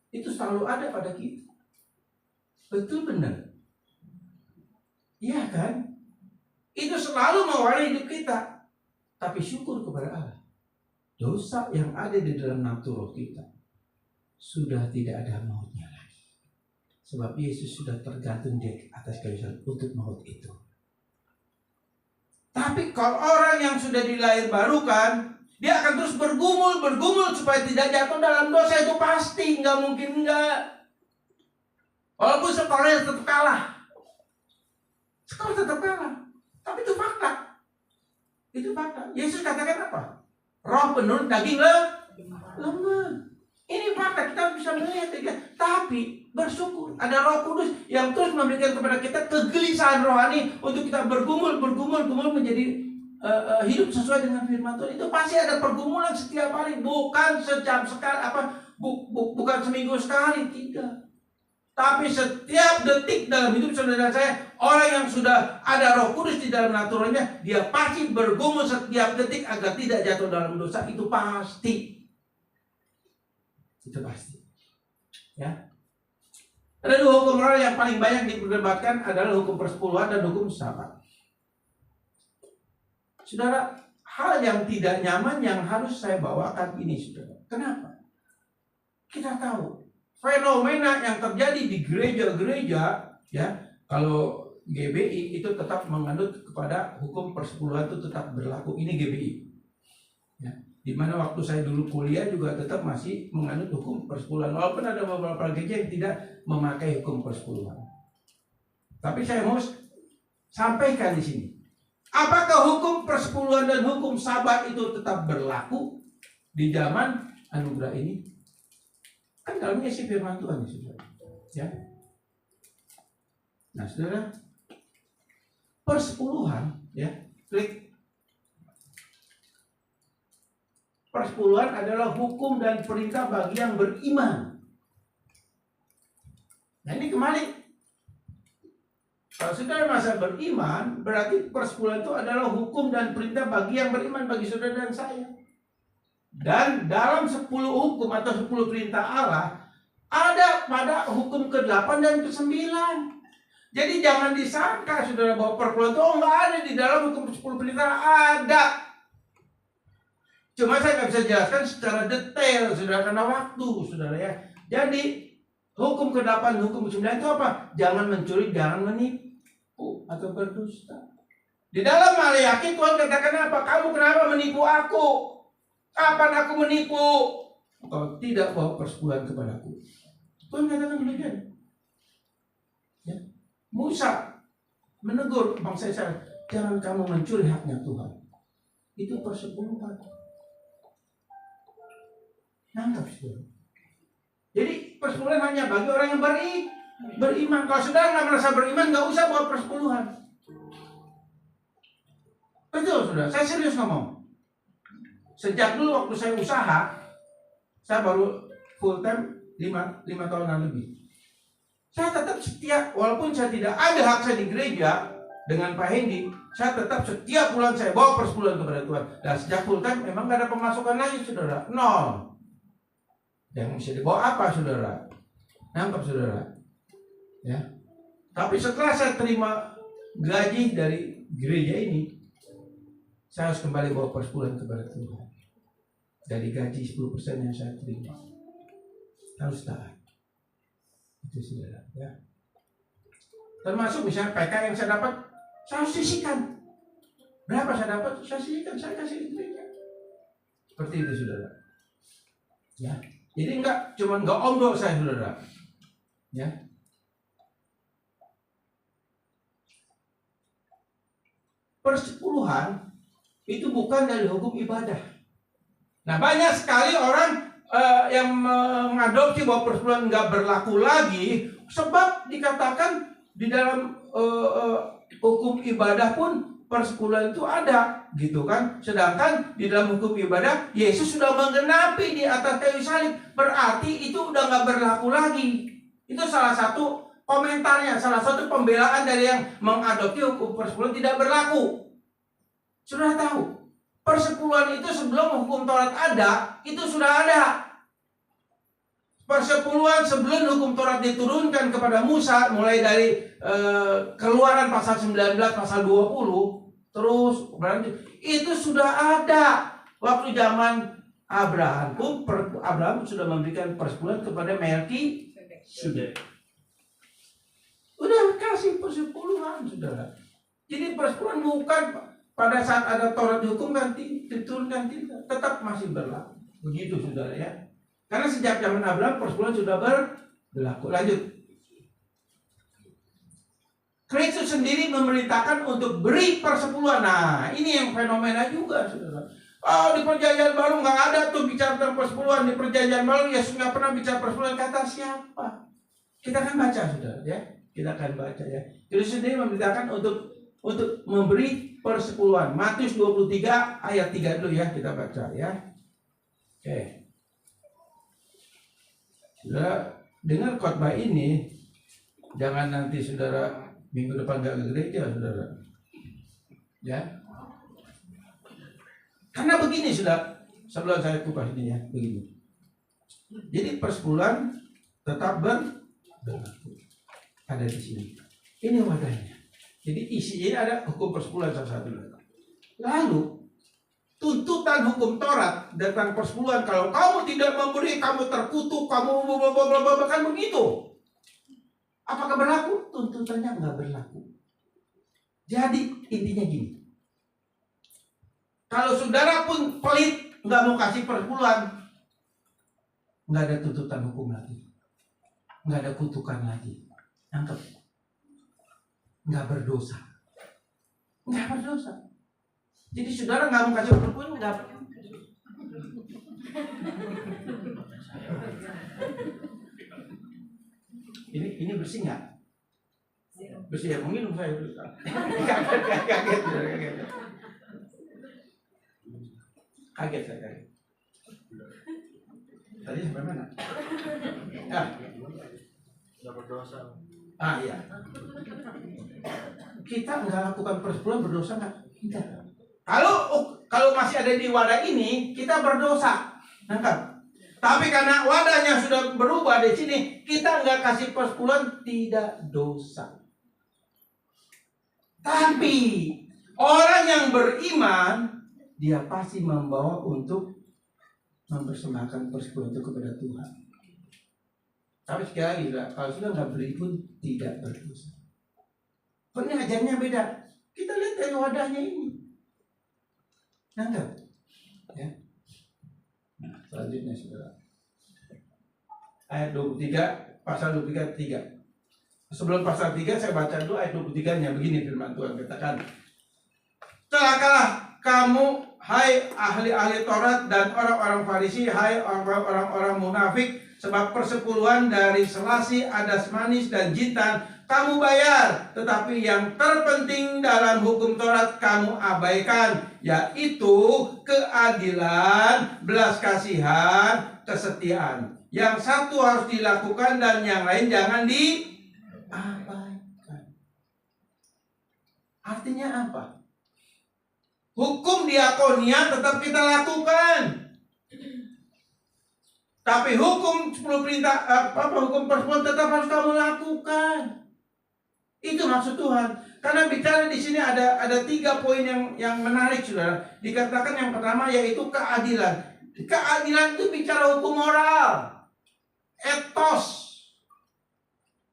itu selalu ada pada kita. Betul benar? Iya kan? Itu selalu mewarnai hidup kita. Tapi syukur kepada Allah, dosa yang ada di dalam natur roh kita sudah tidak ada mautnya lagi. Sebab Yesus sudah tergantung di atas kayu salib untuk maut itu. Tapi kalau orang yang sudah dilahir barukan, dia akan terus bergumul supaya tidak jatuh dalam dosa, itu pasti, nggak mungkin enggak. Walaupun sekolahnya tetap kalah. Sekolah tetap kalah. Tapi itu fakta. Itu fakta. Yesus katakan apa? Roh penuh, daging lemah. Ini fakta, kita bisa melihat ya. Tapi bersyukur ada Roh Kudus yang terus memberikan kepada kita kegelisahan rohani untuk kita bergumul menjadi hidup sesuai dengan firman Tuhan. Itu pasti ada pergumulan setiap hari, bukan sejam sekali, bukan seminggu sekali, tidak. Tapi setiap detik dalam hidup saudara saya, orang yang sudah ada Roh Kudus di dalam naturalnya, dia pasti bergumul setiap detik agar tidak jatuh dalam dosa. Itu pasti. Itu pasti. Ya. Ada 2 hukum moral yang paling banyak diperdebatkan adalah hukum persepuluhan dan hukum sabat. Saudara, hal yang tidak nyaman yang harus saya bawakan ini, saudara. Kenapa? Kita tahu fenomena yang terjadi di gereja-gereja, ya, kalau GBI itu tetap menganut kepada hukum persepuluhan itu tetap berlaku. Ini GBI, ya, dimana waktu saya dulu kuliah juga tetap masih menganut hukum persepuluhan, walaupun ada beberapa gereja yang tidak memakai hukum persepuluhan. Tapi saya mau sampaikan di sini, apakah hukum persepuluhan dan hukum sabat itu tetap berlaku di zaman anugerah ini? Kan dalamnya isi firman Tuhan, saudara. Ya. Nah, saudara, persepuluhan, ya, klik. Persepuluhan adalah hukum dan perintah bagi yang beriman. Nah, ini kembali. Kalau saudara masa beriman, berarti persepuluhan itu adalah hukum dan perintah bagi yang beriman, bagi saudara dan saya. Dan dalam 10 hukum atau 10 perintah Allah, ada pada hukum ke-8 dan ke-9. Jadi jangan disangka saudara bahwa persepuluhan itu nggak ada di dalam hukum 10 perintah. Ada. Cuma saya nggak bisa jelaskan secara detail, saudara, karena waktu, saudara, ya. Jadi hukum ke-8, hukum ke-9 itu apa? Jangan mencuri, jangan menipu atau berdusta. Di dalam Maleakhi Tuhan katakan apa? Kamu kenapa menipu aku? Kapan aku menipu? Kau tidak bawa persepuluhan kepadaku. Tuhan katakan demikian. Ya. Musa menegur bangsa Israel, jangan kamu mencuri haknya Tuhan. Itu persepuluhan. Nangkap, saudara. Jadi persepuluhan hanya bagi orang yang beriman. Kalau saudara nggak merasa beriman, nggak usah bawa persepuluhan. Betul, saudara. Saya serius ngomong. Sejak dulu waktu saya usaha, saya baru full time 5 tahunan lebih. Saya tetap setia, walaupun saya tidak ada hak saya di gereja dengan Pak Hendy, saya tetap setiap bulan saya bawa persepuluhan kepada Tuhan. Dan sejak full time memang gak ada pemasukan lagi, saudara. 0. Yang bisa dibawa apa, saudara? Nangkap, saudara? Ya. Tapi setelah saya terima gaji dari gereja ini, saya harus kembali bawa persepuluhan kepada Tuhan. Dari gaji 10% yang saya terima, harus taat. Itu, saudara, ya. Termasuk misalnya PK yang saya dapat, saya harus sisihkan. Berapa saya dapat, saya sisihkan, saya kasih ke gereja. Seperti itu, saudara. Ya. Jadi enggak, cuma enggak omdo saya, saudara. Ya. persepuluhan itu bukan dari hukum ibadah. Nah, banyak sekali orang yang mengadopsi bahwa persepuluhan nggak berlaku lagi, sebab dikatakan di dalam hukum ibadah pun persepuluhan itu ada, gitu kan. Sedangkan di dalam hukum ibadah Yesus sudah menggenapi di atas kayu salib, berarti itu udah nggak berlaku lagi. Itu salah satu komentarnya, salah satu pembelaan dari yang mengadopsi hukum persepuluhan tidak berlaku. Sudah tahu, persepuluhan itu sebelum hukum Taurat ada, itu sudah ada. Persepuluhan sebelum hukum Taurat diturunkan kepada Musa, mulai dari Keluaran pasal 19, pasal 20, terus berlanjut, itu sudah ada. Waktu zaman Abraham pun, Abraham sudah memberikan persepuluhan kepada Melkisedek. Udah kasih persepuluhan, saudara. Jadi persepuluhan bukan pada saat ada Taurat dihukumkan, diturunkan, tetap masih berlaku. Begitu, saudara ya. Karena sejak zaman Abraham persepuluhan sudah berlaku. Lanjut. Kristus sendiri memerintahkan untuk beri persepuluhan. Nah, ini yang fenomena juga, saudara. Oh, di perjanjian baru nggak ada tuh bicara tentang persepuluhan. Di perjanjian baru Yesus nggak pernah bicara persepuluhan. Kata siapa? Kita akan baca, saudara ya. Kita akan baca ya. Kristus sendiri memerintahkan untuk memberi persepuluhan. Matius 23 ayat 3 dulu ya, kita baca ya. Oke. Saudara, dengar khotbah ini, jangan nanti saudara minggu depan gak ke gereja, saudara. Ya. Karena begini, saudara, sebelum saya kupas ini ya, begini. Jadi persepuluhan tetap berlaku. Ada di sini. Ini wadahnya. Jadi isinya ada hukum persepuluhan salah satu. Lalu tuntutan hukum Taurat tentang persepuluhan, kalau kamu tidak memberi, kamu terkutuk, kamu kan begitu. Apakah berlaku? Tuntutannya nggak berlaku. Jadi intinya gini, kalau saudara pun pelit nggak mau kasih persepuluhan, nggak ada tuntutan hukum lagi, nggak ada kutukan lagi, nangkep, nggak berdosa, nggak berdosa. Jadi saudara nggak mau kasih persepuluhan, nggak. Ini bersih nggak? Bersih ya, mungkin saya kaget saya kaget. Tadi sampai mana? Tidak berdosa. Iya. Kita nggak lakukan persepuluhan berdosa nggak? Tidak. Kalau masih ada di wadah ini, kita berdosa. Nangkap? Tapi karena wadahnya sudah berubah di sini, kita nggak kasih persepuluhan, tidak dosa. Tapi orang yang beriman, dia pasti membawa untuk mempersembahkan persepuluhan itu kepada Tuhan. Tapi sekali lagi, kalau sudah nggak beri pun tidak berdosa. Pengajarnya beda. Kita lihat dari wadahnya ini. Nangkap? Ya. Nah, selanjutnya saudara. Ayat 23, pasal 23. Sebelum pasal 3 saya baca dulu ayat 23-nya. Begini firman Tuhan katakan. Celakalah kamu, hai ahli-ahli Taurat dan orang-orang Farisi, hai orang-orang munafik, sebab persepuluhan dari selasi, adas manis dan jintan kamu bayar, tetapi yang terpenting dalam hukum Taurat kamu abaikan, yaitu keadilan, belas kasihan, kesetiaan. Yang satu harus dilakukan dan yang lain jangan diabaikan. Artinya apa? Hukum diakonia tetap kita lakukan. Tapi hukum 10 perintah hukum persepuluhan tetap harus kamu lakukan. Itu maksud Tuhan. Karena bicara di sini ada 3 poin yang menarik, saudara. Dikatakan yang pertama yaitu keadilan. Keadilan itu bicara hukum moral, etos.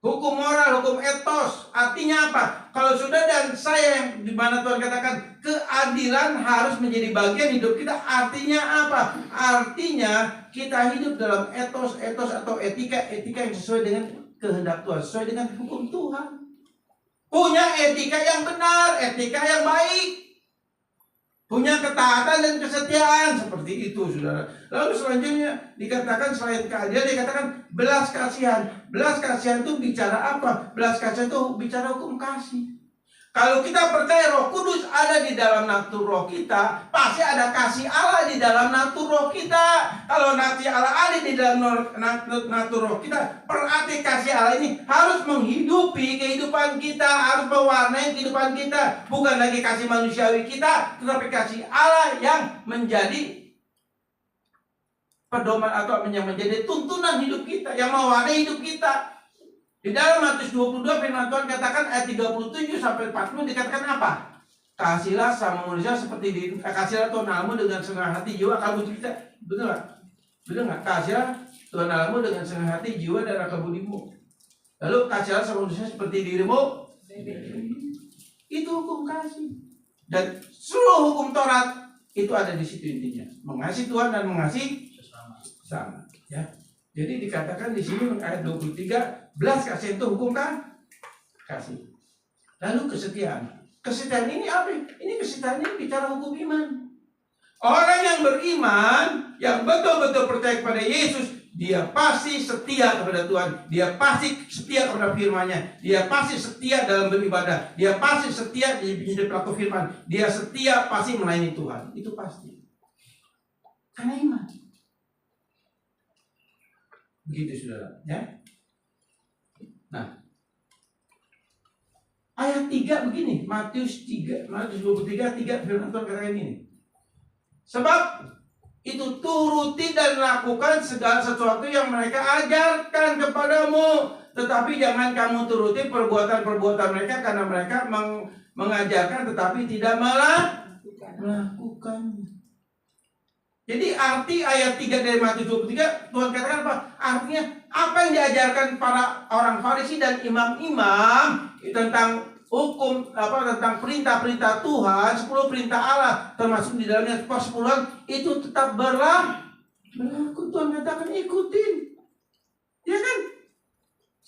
Hukum moral, hukum etos. Artinya apa? Kalau sudah dan saya yang dimana Tuhan katakan keadilan harus menjadi bagian hidup kita. Artinya apa? Artinya kita hidup dalam etos atau etika yang sesuai dengan kehendak Tuhan, sesuai dengan hukum Tuhan. Punya etika yang benar, etika yang baik. Punya ketaatan dan kesetiaan seperti itu, saudara. Lalu selanjutnya dikatakan selain keadilan dikatakan belas kasihan. Belas kasihan itu bicara apa? Belas kasihan itu bicara hukum kasih. Kalau kita percaya Roh Kudus ada di dalam natur roh kita, pasti ada kasih Allah di dalam natur roh kita. Kalau kasih Allah ada di dalam natur roh kita, berarti kasih Allah ini harus menghidupi kehidupan kita, harus mewarnai kehidupan kita. Bukan lagi kasih manusiawi kita, tetapi kasih Allah yang menjadi pedoman atau yang menjadi tuntunan hidup kita, yang mewarnai hidup kita. Di dalam Matius 22 firman Tuhan katakan ayat 37 sampai 40 dikatakan apa? Kasihlah sama manusia seperti kasihlah Tuhan Allahmu dengan setengah hati, jiwa, akal budi kita. Betul nggak? Betul nggak? Kasihlah Tuhan Allahmu dengan setengah hati, jiwa, dan akal budimu. Lalu kasihlah sama manusia seperti dirimu. Itu hukum kasih. Dan seluruh hukum Taurat itu ada di situ intinya. Mengasihi Tuhan dan mengasihi sesama. Ya. Jadi dikatakan di sini ayat 23, belas kasihan itu hukum kan? Kasih. Lalu kesetiaan. Kesetiaan ini apa? Ini kesetiaan ini bicara hukum iman. Orang yang beriman, yang betul-betul percaya kepada Yesus, dia pasti setia kepada Tuhan. Dia pasti setia kepada firman-Nya. Dia pasti setia dalam beribadah. Dia pasti setia menjadi pelaku firman. Dia setia pasti melayani Tuhan. Itu pasti. Karena iman. Begitu, saudara, ya. Nah, ayat 3 begini, Matius 23, 3 firman Tuhan katakan ini. Sebab itu turuti dan lakukan segala sesuatu yang mereka ajarkan kepadamu, tetapi jangan kamu turuti perbuatan-perbuatan mereka, karena mereka mengajarkan tetapi tidak melakukan. Jadi arti ayat 3 dari Matius 23 Tuhan katakan apa? Artinya apa yang diajarkan para orang Farisi dan imam-imam tentang hukum, tentang perintah-perintah Tuhan, 10 perintah Allah termasuk di dalamnya persepuluhan itu tetap berlaku. Tuhan katakan ikutin. Ya kan?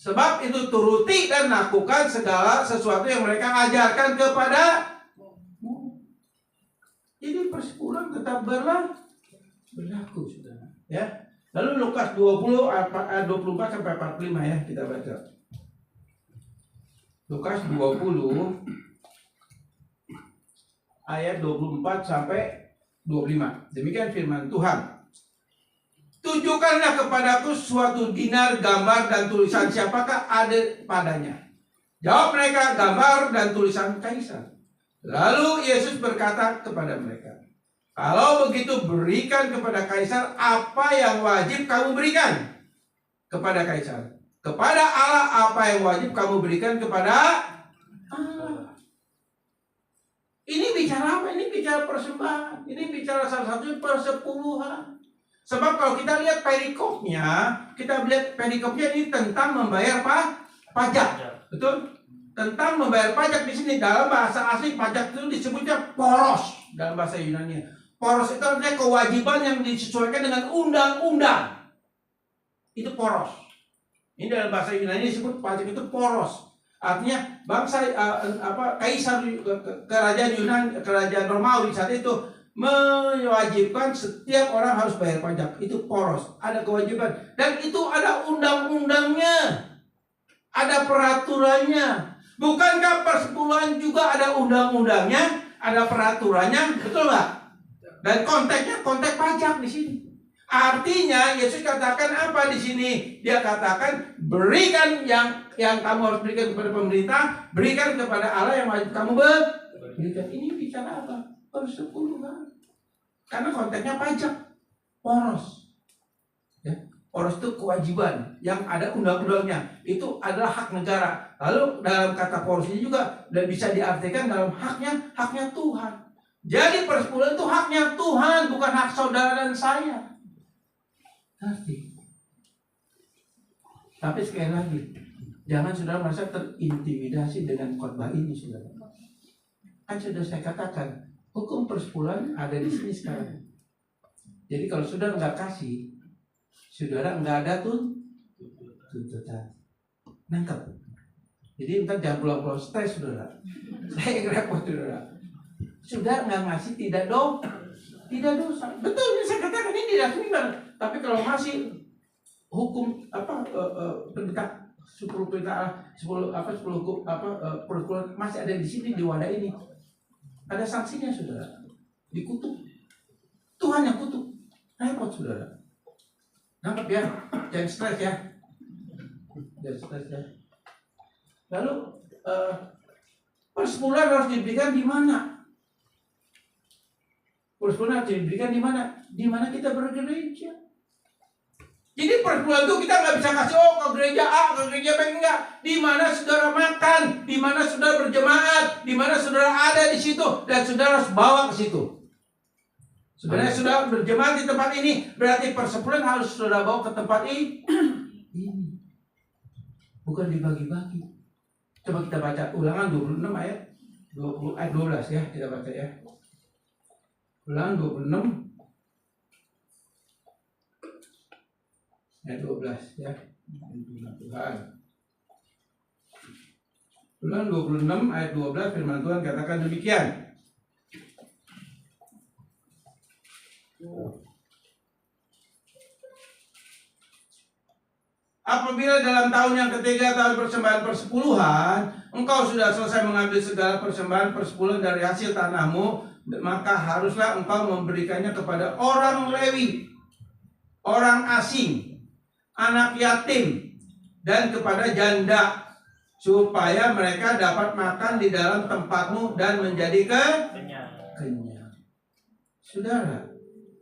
Sebab itu turuti dan lakukan segala sesuatu yang mereka ajarkan kepadamu. Jadi persepuluhan tetap berlaku, saudara. Ya. Lalu Lukas 20 ayat 24 sampai 45 ya, kita baca. Lukas 20 ayat 24 sampai 25. Demikian firman Tuhan. Tunjukkanlah kepadaku suatu dinar, gambar dan tulisan, siapakah ada padanya? Jawab mereka, gambar dan tulisan kaisar. Lalu Yesus berkata kepada mereka, kalau begitu berikan kepada kaisar apa yang wajib kamu berikan kepada kaisar. Kepada Allah apa yang wajib kamu berikan kepada Allah. Ini bicara apa? Ini bicara persembahan. Ini bicara salah satu persepuluhan. Sebab kalau kita lihat perikopnya ini tentang membayar pajak. Betul? Tentang membayar pajak di sini dalam bahasa asli pajak itu disebutnya poros dalam bahasa Yunani. Poros itu artinya kewajiban yang disesuaikan dengan undang-undang. Itu poros. Ini dalam bahasa Yunani disebut pajak itu poros. Artinya bangsa kaisar kerajaan Yunani, kerajaan Romawi saat itu mewajibkan setiap orang harus bayar pajak. Itu poros, ada kewajiban dan itu ada undang-undangnya. Ada peraturannya. Bukankah persepuluhan juga ada undang-undangnya, ada peraturannya, betul nggak? Dan konteksnya konteks pajak di sini. Artinya Yesus katakan apa di sini? Dia katakan berikan yang kamu harus berikan kepada pemerintah, berikan kepada Allah yang wajib kamu berikan. Ini bicara apa? Persepuluhan. Karena konteksnya pajak, poros. Ya, poros itu kewajiban yang ada undang-undangnya. Itu adalah hak negara. Lalu dalam kata poros ini juga bisa diartikan dalam haknya Tuhan. Jadi persepuluhan itu haknya Tuhan, bukan hak saudara dan saya. Ngerti? Tapi sekali lagi, jangan saudara merasa terintimidasi dengan khotbah ini, saudara. Kan sudah saya katakan, hukum persepuluhan ada di sini sekarang. Jadi kalau saudara nggak kasih, saudara nggak ada tuntutan. Nangkep. Jadi entar jangan pulang-pulang stres, saudara. Saya yang repot, saudara. sudah nggak ngasih tidak dosa. Betul ini saya katakan ini tidak seimbang. Tapi kalau masih hukum perintah 10 perintah 10 hukum peraturan masih ada di sini di wadah ini, ada sanksinya saudara, dikutuk. Tuhan yang kutuk, repot saudara. Nangkep ya, jangan stres ya. Jangan stres ya. Lalu persepuluhan harus diberikan di mana? Persepuluhan harus diberikan di mana? Di mana kita bergereja. Jadi persepuluhan itu kita nggak bisa kasih ke gereja A, ke gereja B, enggak. Di mana saudara makan, di mana saudara berjemaat, di mana saudara ada di situ dan saudara harus bawa ke situ. Sebenarnya sudah berjemaat di tempat ini, berarti persepuluhan harus saudara bawa ke tempat ini. Bukan dibagi-bagi. Coba kita baca Ulangan 26 ayat 12 ya, kita baca ya. Ulangan 26 ayat 12 ya. Tuhan. Ulangan 26 ayat 12 firman Tuhan katakan demikian. Apabila dalam tahun yang ketiga, tahun persembahan persepuluhan, engkau sudah selesai mengambil segala persembahan persepuluhan dari hasil tanahmu, maka haruslah engkau memberikannya kepada orang Lewi, orang asing, anak yatim, dan kepada janda, supaya mereka dapat makan di dalam tempatmu dan menjadi kenyang. Saudara,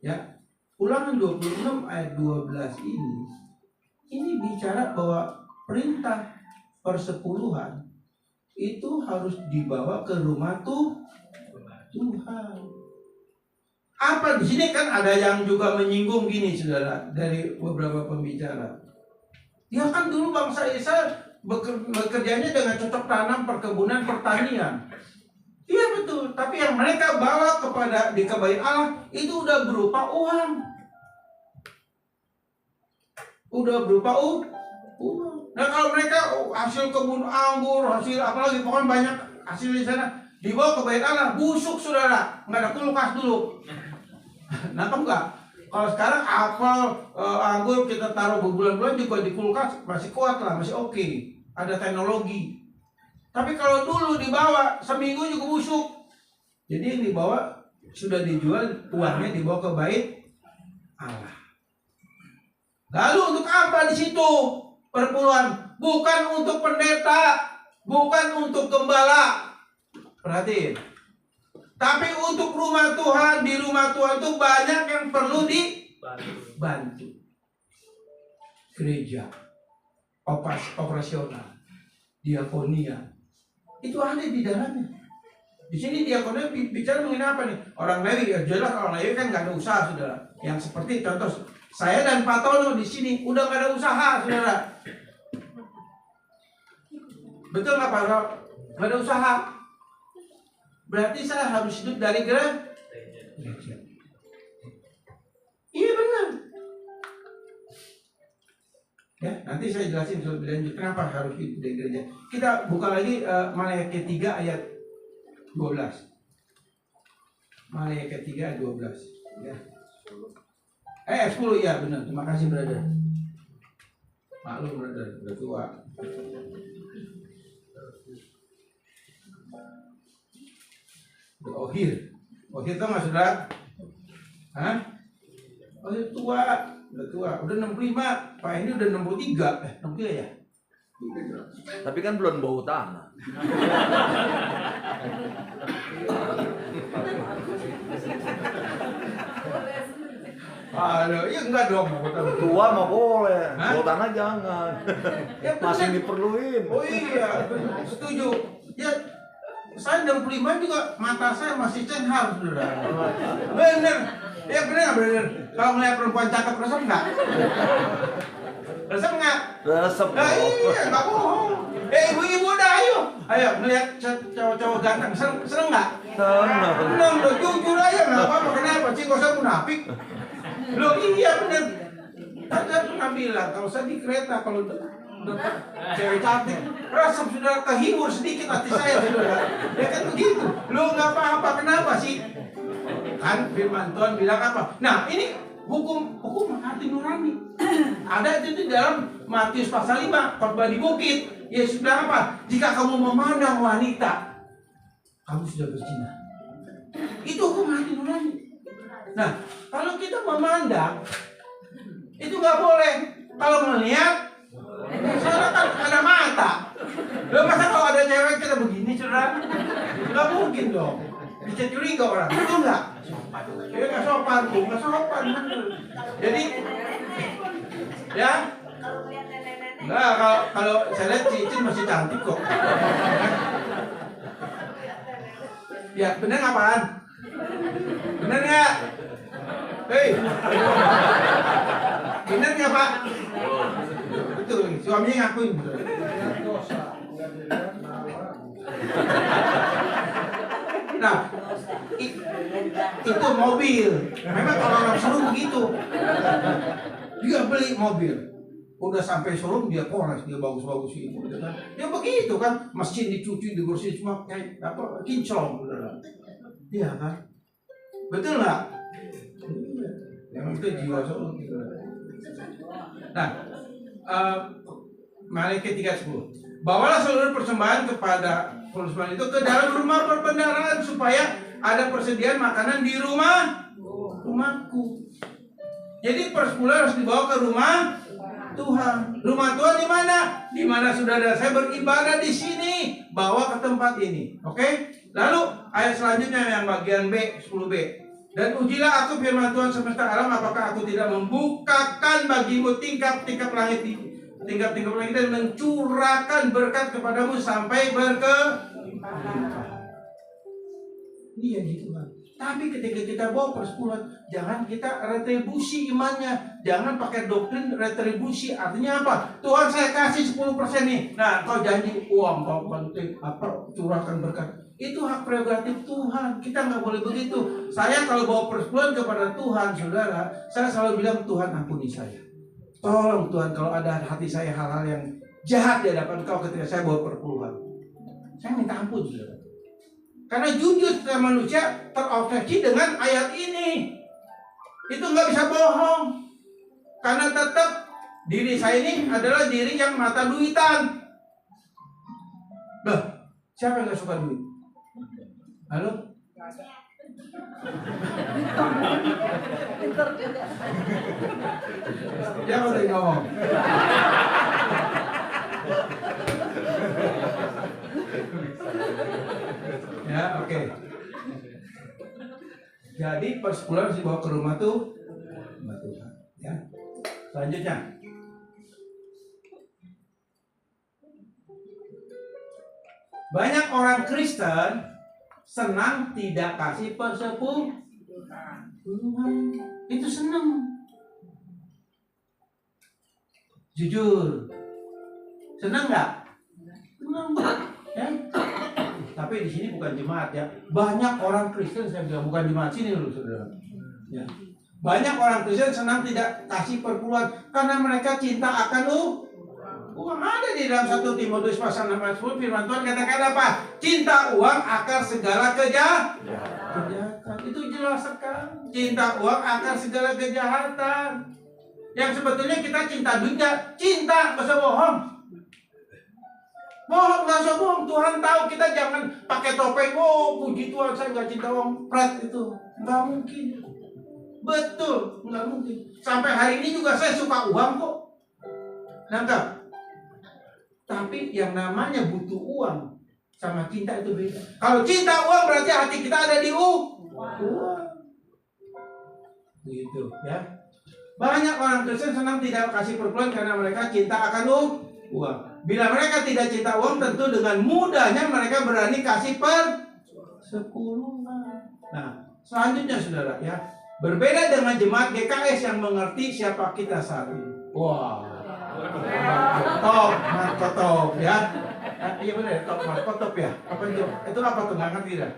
ya, Ulangan 26 ayat 12 ini bicara bahwa perintah persepuluhan itu harus dibawa ke rumah Tuhan. Apa di sini kan ada yang juga menyinggung gini saudara dari beberapa pembicara. Ya kan dulu bangsa Israel bekerjanya dengan cocok tanam, perkebunan, pertanian. Iya betul, tapi yang mereka bawa di kebait Allah itu udah berupa uang. Udah berupa uang. Nah kalau mereka hasil kebun anggur, hasil apalagi pokoknya banyak hasil di sana dibawa ke bait Allah, busuk saudara, nggak ada kulkas dulu. Nangkep nggak? Kalau sekarang apel, anggur kita taruh berbulan-bulan juga di kulkas masih kuat lah, masih oke. Ada teknologi. Tapi kalau dulu dibawa seminggu juga busuk. Jadi yang dibawa sudah dijual, uangnya dibawa ke bait Allah. Lalu untuk apa di situ perpuluhan? Bukan untuk pendeta, bukan untuk gembala. Perhatiin. Tapi untuk rumah Tuhan, di rumah Tuhan itu banyak yang perlu dibantu. Gereja, operasional, diakonia, itu ada di dalamnya. Di sini diakonia bicara mengenai apa nih? Orang Lewi, ya jelas orang Lewi kan nggak ada usaha, saudara. Yang seperti contoh saya dan Pak Tono di sini udah nggak ada usaha, saudara. Betul nggak Pak Tono? Nggak ada usaha. Berarti saya harus hidup dari gereja. Iya benar. Ya, nanti saya jelasin lebih lanjut kenapa harus hidup dari gereja. Kita buka lagi Maleakhi 3 ayat 12. Maleakhi 3 ayat 12. Ya. 10 ya benar. Terima kasih brother. Maklum brother, udah tua. Ohir tau gak saudara? Hah? Ohir tua, udah 65. Pak ini udah 63. 63 ya? Tapi kan belum bau tanah. Aduh, iya enggak dong. Tua mah boleh, hah? bau tanah jangan. Ya, masih diperluin. Oh iya, setuju. Ya, saya 65 juga mata saya masih cenghar, saudara. Bener. Ya bener. Kalau melihat perempuan cakep resep enggak? Resep enggak? Resep. Nah, iya, enggak bohong. Ibu-ibu dah ayo melihat cowok-cowok ganteng seneng enggak? Seneng, udah jujur aja enggak apa-apa. Kenapa sih kok saya munafik? Loh iya bener. Saya pernah bilang kalau saya di kereta kalau dapat cewek cantik. Rasa saudara terhibur sedikit hati saya, saudara. Ya kan begitu. Lu nggak apa-apa, kenapa sih? Kan firman Tuhan bilang apa? Nah, ini hukum hati nurani. Ada itu di dalam Matius pasal 5, khotbah di bukit. Yesus bilang apa? Jika kamu memandang wanita, kamu sudah berzina. Itu hukum hati nurani. Nah, kalau kita memandang, itu nggak boleh. Kalau melihat, saudara kan ada mata. Loh, masa kalau ada cewek kita begini, saudara? Nggak mungkin dong. Bisa curiga orang. Itu nggak sopan. Cewek nggak sopan, nggak sopan. Jadi, ya. Nah, kalau saya lihat Cicin masih cantik kok. Ya, bener apaan? Bener nggak? Hei, bener nggak Pak? Betul, suaminya ngakuin. Nah, itu mobil. Memang kalau orang suruh begitu. Dia beli mobil. Udah sampai showroom dia poles, dia bagus-bagusin gitu kan. Ya begitu kan, mesin dicuci, dibersihin semua kayak apa kinclong, saudara. Iya kan? Betul nggak? Yang itu jiwa showroom gitu. Nah, Malaikat 3:10. Bawalah seluruh persembahan kepada persembahan itu ke dalam rumah perbendaharaan supaya ada persediaan makanan di rumahku. Jadi persepuluhan harus dibawa ke rumah Tuhan. Rumah Tuhan di mana? Di mana saudara saya beribadah di sini. Bawa ke tempat ini. Oke? Lalu ayat selanjutnya yang bagian B, 10B. Dan ujilah aku firman Tuhan semesta alam, apakah aku tidak membukakan bagimu tingkap-tingkap langit dan mencurahkan berkat kepadamu sampai berkelimpahan. Iya gitu kan. Tapi ketika kita bawa persepuluhan, jangan kita retribusi imannya. Jangan pakai doktrin retribusi. Artinya apa? Tuhan saya kasih 10% nih. Nah, kau janji uang, kau bantu apa? Curahkan berkat. Itu hak prerogatif Tuhan. Kita nggak boleh begitu. Saya kalau bawa persepuluhan kepada Tuhan, saudara, saya selalu bilang Tuhan ampuni saya. Tolong Tuhan kalau ada hati saya hal-hal yang jahat di hadapan Kau ketika saya bawa persepuluhan. Saya minta ampun, saudara. Karena jujur setiap manusia terobsesi dengan ayat ini. Itu nggak bisa bohong. Karena tetap diri saya ini adalah diri yang mata duitan. Loh, siapa yang nggak suka duit? Halo? Siapa yang ngomong? Ya, oke. Jadi persepuluhan harus dibawa ke rumah Tuhan. Ya. Selanjutnya. Banyak orang Kristen senang tidak kasih persepuluhan. Itu senang. Jujur. Senang nggak? Senang banget. Ya? Tapi di sini bukan jemaat ya. Banyak orang Kristen, saya bilang bukan jemaat sini loh saudara. Ya. Banyak orang Kristen senang tidak kasih perpuluhan karena mereka cinta akan uang. Ada di dalam 1 Timotius pasal 6:10 firman Tuhan katakan apa? Cinta uang akar segala kejahatan. Itu jelas sekali. Cinta uang akar segala kejahatan. Yang sebetulnya kita cinta dunia, cinta, masa bohong. Bohong, nggak usah bohong. Tuhan tahu kita jangan pakai topeng. Oh, puji Tuhan, saya nggak cinta uang. Pret itu nggak mungkin. Betul, nggak mungkin. Sampai hari ini juga saya suka uang kok. Nangkap. Tapi yang namanya butuh uang sama cinta itu beda. Kalau cinta uang berarti hati kita ada di uang. Gitu ya. Banyak orang Kristen senang tidak kasih perpuluhan karena mereka cinta akan uang. Bila mereka tidak cinta uang, tentu dengan mudahnya mereka berani kasih persepuluhan. Nah, selanjutnya saudara ya, berbeda dengan jemaat GKS yang mengerti siapa kita saat ini. Wah, top ya. Iya benar, top ya. Apa itu? Itu apa tuh? Nggak ngerti dah.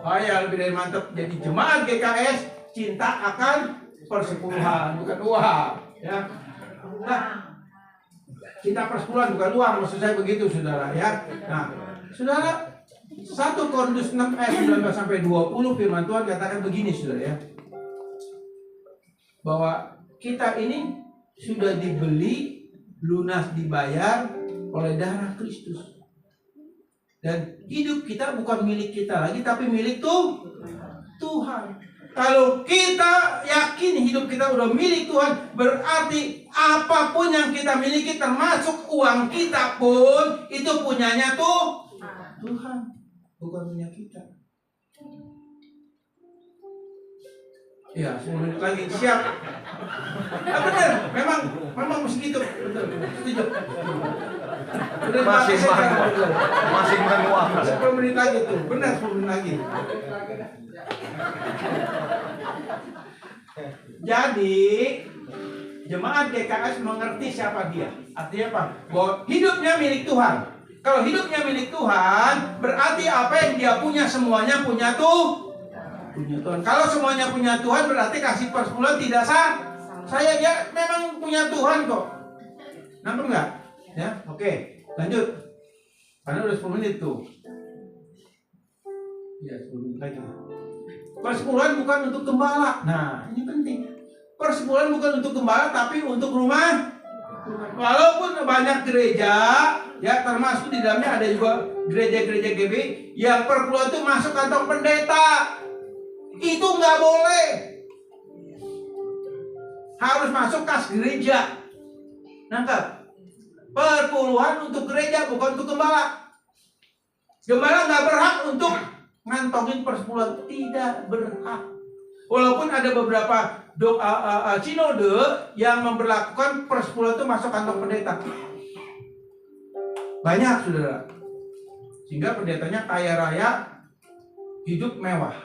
Oh ya, lebih dari mantap. Jadi jemaat GKS cinta akan persepuluhan, bukan uang. Ya. Nah, Kita persepuluhan bukan uang, maksud saya begitu saudara ya. Nah, saudara 1 Korintus 6 ayat 19 sampai 20 firman Tuhan katakan begini saudara ya. Bahwa kita ini sudah dibeli, lunas dibayar oleh darah Kristus. Dan hidup kita bukan milik kita lagi, tapi milik Tuhan. Kalau kita yakin hidup kita udah milik Tuhan, berarti apapun yang kita miliki termasuk uang kita pun itu punyanya Tuhan, bukan punya kita. Ya, 10 menit lagi siap. Benar, memang mesti gitu, betul, setuju. Benar, Masih manual. 10 menit lagi tuh, benar 10 menit lagi. Jadi jemaat GKS mengerti siapa dia. Artinya apa? Bahwa hidupnya milik Tuhan. Kalau hidupnya milik Tuhan, berarti apa yang dia punya semuanya punya Tuhan. Kalau semuanya punya Tuhan, berarti kasih persepuluhan tidak sah. Saya dia memang punya Tuhan kok. Nampak nggak? Ya, oke. Lanjut. Karena udah 10 menit tuh. Ya, 10 menit lagi. Persepuluhan bukan untuk gembala. Nah, ini penting. Persepuluhan bukan untuk gembala, tapi untuk rumah. Walaupun banyak gereja, ya termasuk di dalamnya ada juga gereja-gereja GB yang persepuluhan itu masuk kantong pendeta. Itu nggak boleh. Harus masuk kas gereja. Nangkap? Persepuluhan untuk gereja, bukan untuk gembala. Gembala nggak berhak untuk ngantongin persepuluhan, tidak berhak. Walaupun ada beberapa sinode yang memberlakukan persepuluhan itu masuk kantong pendeta. Banyak saudara. Sehingga pendetanya kaya raya, hidup mewah.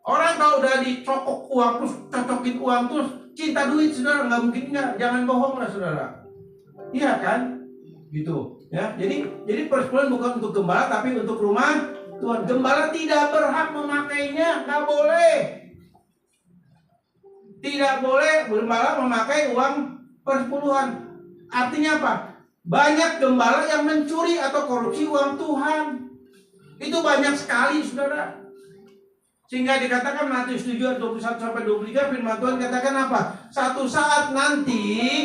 Orang kalau udah dicokok uang terus, cocokin uang terus, cinta duit saudara, nggak mungkin nggak. Jangan bohong lah saudara. Iya kan? Gitu. Ya. Jadi persepuluhan bukan untuk gembala, tapi untuk rumah Tuhan. Gembala tidak berhak memakainya, nggak boleh. Tidak boleh gembala memakai uang persepuluhan. Artinya apa? Banyak gembala yang mencuri atau korupsi uang Tuhan. Itu banyak sekali, saudara. Sehingga dikatakan Matius 7 ayat 21 sampai 23 firman Tuhan katakan apa? Satu saat nanti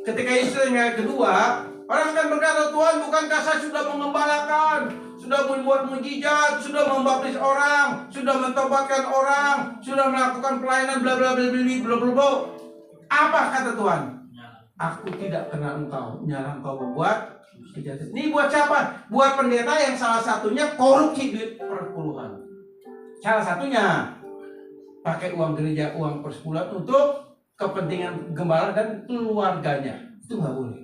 ketika Israel yang kedua, orang akan berkata, Tuhan, bukankah saya sudah mengembalakan, sudah membuat mujizat, sudah membaptis orang, sudah mentobatkan orang, sudah melakukan pelayanan bla bla bla bla bla bla. Apa kata Tuhan? Aku tidak kenal engkau, nyala engkau membuat kejahatan. Ini buat siapa? Buat pendeta yang salah satunya korupsi duit persepuluhan. Salah satunya pakai uang gereja, uang persepuluhan untuk kepentingan gembala dan keluarganya. Itu nggak boleh.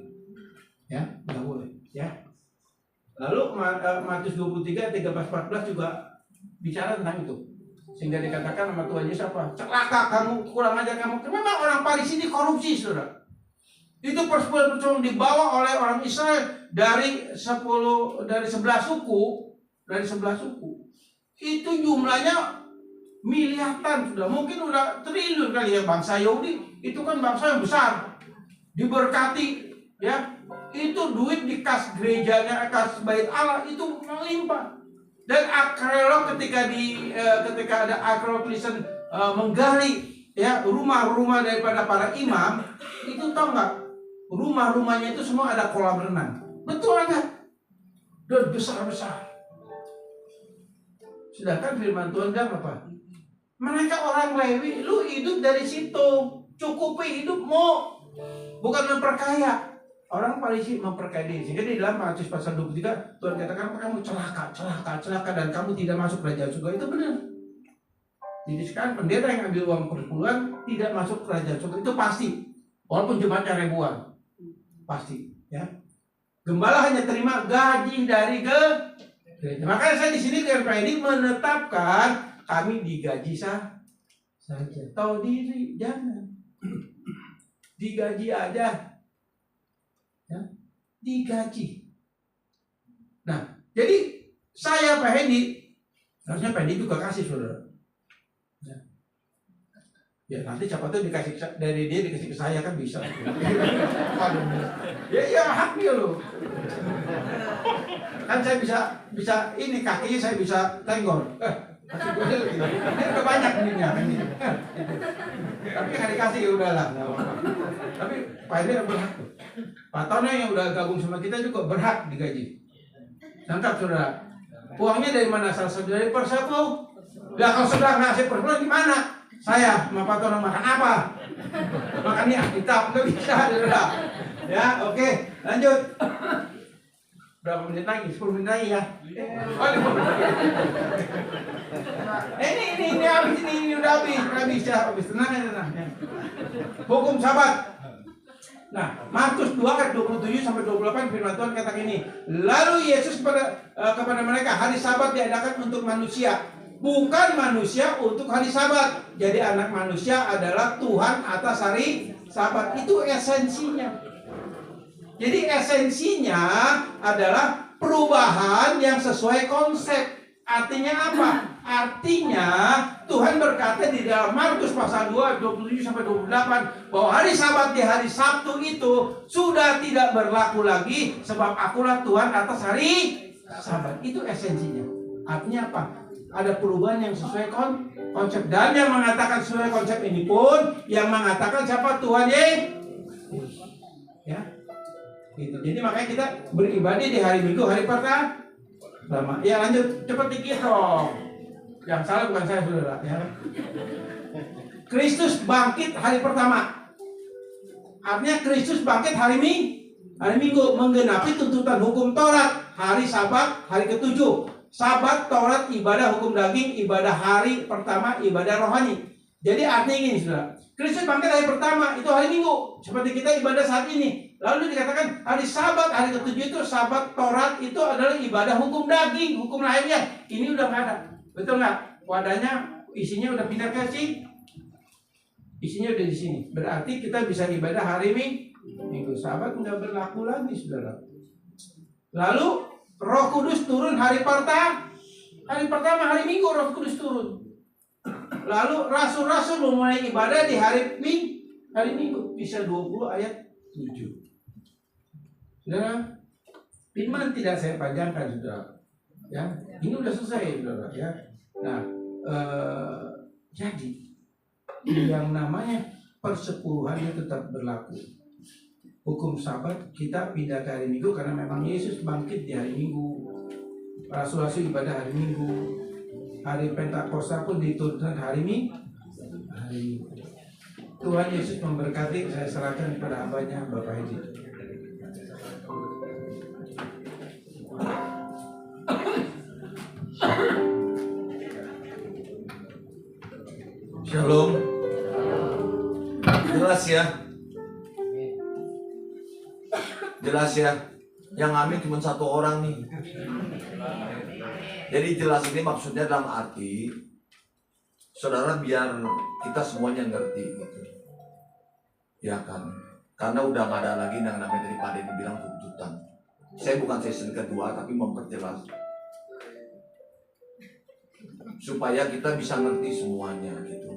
Ya, nggak boleh. Ya. Lalu Matius 23, 13-14 juga bicara tentang itu. Sehingga dikatakan sama Tuhan Yesus apa? Celaka kamu, kurang ajar kamu. Memang orang Farisi ini korupsi, saudara. Itu persepuluhan dibawa oleh orang Israel dari 11 suku, Itu jumlahnya miliaran sudah. Mungkin udah triliun kali ya. Bangsa Yahudi itu kan bangsa yang besar. Diberkati, ya. Itu duit di kas gerejanya, kas bait Allah itu melimpah. Dan arkeolog ketika ada arkeolog Kristen menggali ya rumah-rumah daripada para imam, itu tahu nggak? Rumah-rumahnya itu semua ada kolam renang. Betul nggak? Dan besar-besar. Sedangkan firman Tuhan bilang apa? Mereka orang Lewi, lu hidup dari situ, cukupi hidupmu, bukan memperkaya. Orang Farisi memperkaya diri. Sehingga di dalam Matius pasal 23 Tuhan katakan kamu celaka dan kamu tidak masuk kerajaan surga. Itu benar. Jadi sekarang pendeta yang ambil uang persepuluhan tidak masuk kerajaan surga, itu pasti. Walaupun jemaatnya ribuan, pasti. Ya. Gembala hanya terima gaji dari gereja. Makanya saya di sini di RPID menetapkan kami digaji saja. Tahu diri, jangan. Digaji aja. Ya, digaji. Nah, jadi saya Pak Hendi, harusnya Pak Hendi juga kasih saudara. Ya. Ya nanti siapa tuh dikasih dari dia dikasih ke saya kan bisa. Ya hak dia loh. Kan saya bisa ini kakinya saya bisa tenggor. Kaki gue gitu. Ini udah banyak ininya kan gitu. Tapi kan dikasih ya udahlah. Tapi Pak Edi berhak. Pak Tono yang udah gabung sama kita juga berhak digaji. Lengkap saudara. Uangnya dari mana? Salah dari Persatu. Lah kalau saudara ngasih Persatu di mana? Saya sama Pak Tono makan apa? Makannya Alkitab, nggak bisa saudara. Ya oke, lanjut. Berapa menit lagi? 10 menit lagi ya. Oh, 5 menit lagi. Ini habis ini udah habis ya, habis tenang. Hukum Sabat. Nah, Markus 2 ayat 27 sampai 28 firman Tuhan kata gini, lalu Yesus kepada mereka, hari Sabat diadakan untuk manusia, bukan manusia untuk hari Sabat. Jadi anak manusia adalah Tuhan atas hari Sabat. Itu esensinya. Jadi esensinya adalah perubahan yang sesuai konsep. Artinya apa? Artinya Tuhan berkata di dalam Markus pasal 2 27 sampai 28 bahwa hari Sabat di hari Sabtu itu sudah tidak berlaku lagi sebab akulah Tuhan atas hari Sabat. Itu esensinya. Artinya apa? Ada perubahan yang sesuai konsep, dan yang mengatakan sesuai konsep ini pun yang mengatakan siapa? Tuhan Yesus. Ya. Gitu. Jadi makanya kita beribadah di hari Minggu, hari pertama. Ya lanjut, cepat dikit dong. Yang salah bukan saya saudara. Ya. Kristus bangkit hari pertama. Artinya Kristus bangkit hari Minggu menggenapi tuntutan hukum Taurat. Hari Sabat, hari ke-7. Sabat, Taurat, ibadah hukum daging, ibadah hari pertama, ibadah rohani. Jadi artinya gini saudara. Kristus bangkit hari pertama, itu hari Minggu. Seperti kita ibadah saat ini. Lalu dikatakan hari Sabat, hari ke-7 itu Sabat Taurat itu adalah ibadah hukum daging, hukum lahiriah. Ini udah nggak ada, betul nggak? Wadahnya isinya udah pindah ke sini. Isinya udah di sini. Berarti kita bisa ibadah hari Minggu. Sabat nggak berlaku lagi, saudara. Lalu Roh Kudus turun hari pertama. Hari pertama hari Minggu Roh Kudus turun. Lalu rasul-rasul memulai ibadah di hari Minggu. Bisa 20 ayat 7. Saudara, firman tidak saya panjangkan saudara. Ya, ini udah selesai saudara ya. Nah, jadi yang namanya persepuluhan tetap berlaku. Hukum Sabat kita pindah ke hari Minggu karena memang Yesus bangkit di hari Minggu. Rasul-rasul ibadah hari Minggu. Hari Pentakosta pun diturunkan hari Minggu. Tuhan Yesus memberkati. Saya serahkan kepada hambanya Bapak Edi. Shalom. Jelas ya. Yang amin cuma satu orang nih. Jadi jelas ini maksudnya dalam arti saudara biar kita semuanya ngerti gitu. Ya kan. Karena udah gak ada lagi yang namanya daripada dibilang tuntutan. Saya bukan sesi kedua tapi memperjelas supaya kita bisa ngerti semuanya gitu.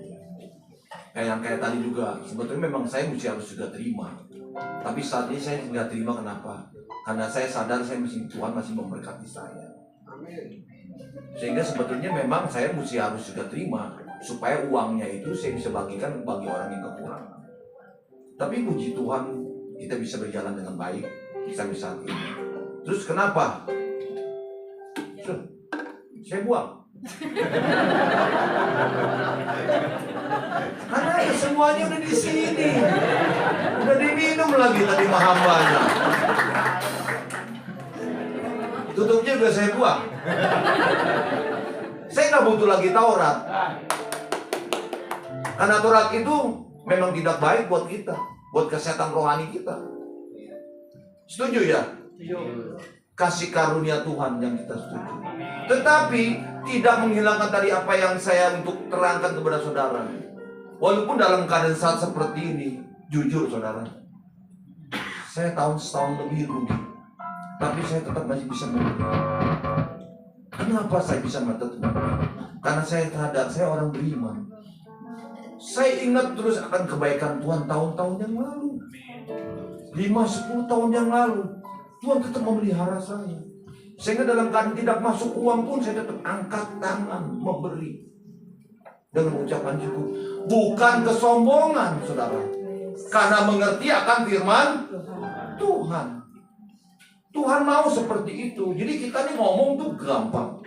Kayak tadi juga sebetulnya memang saya harus sudah terima. Tapi saat ini saya tidak terima, kenapa? Karena saya sadar Tuhan masih memberkati saya. Sehingga sebetulnya memang saya harus sudah terima supaya uangnya itu saya bisa bagikan bagi orang yang kekurangan. Tapi puji Tuhan kita bisa berjalan dengan baik sampai saat ini. Terus kenapa? Saya buang. Karena semuanya udah di sini. Udah diminum lagi tadi hambanya. Tutupnya udah saya buang. Saya nggak butuh lagi Taurat. Karena Taurat itu memang tidak baik buat kita, buat kesehatan rohani kita. Setuju ya? Kasih karunia Tuhan yang kita setuju. Tetapi tidak menghilangkan tadi apa yang saya untuk terangkan kepada saudara. Walaupun dalam keadaan saat seperti ini, jujur saudara, saya setahun lebih rugi, tapi saya tetap masih bisa memberi. Kenapa saya bisa memberi? Karena saya sadar saya orang beriman. Saya ingat terus akan kebaikan Tuhan tahun-tahun yang lalu. 5-10 tahun yang lalu, Tuhan tetap memelihara saya. Sehingga dalam keadaan tidak masuk uang pun saya tetap angkat tangan memberi dengan ucapan syukur. Bukan kesombongan, saudara. Karena mengerti akan firman Tuhan. Tuhan mau seperti itu. Jadi kita nih ngomong tuh gampang,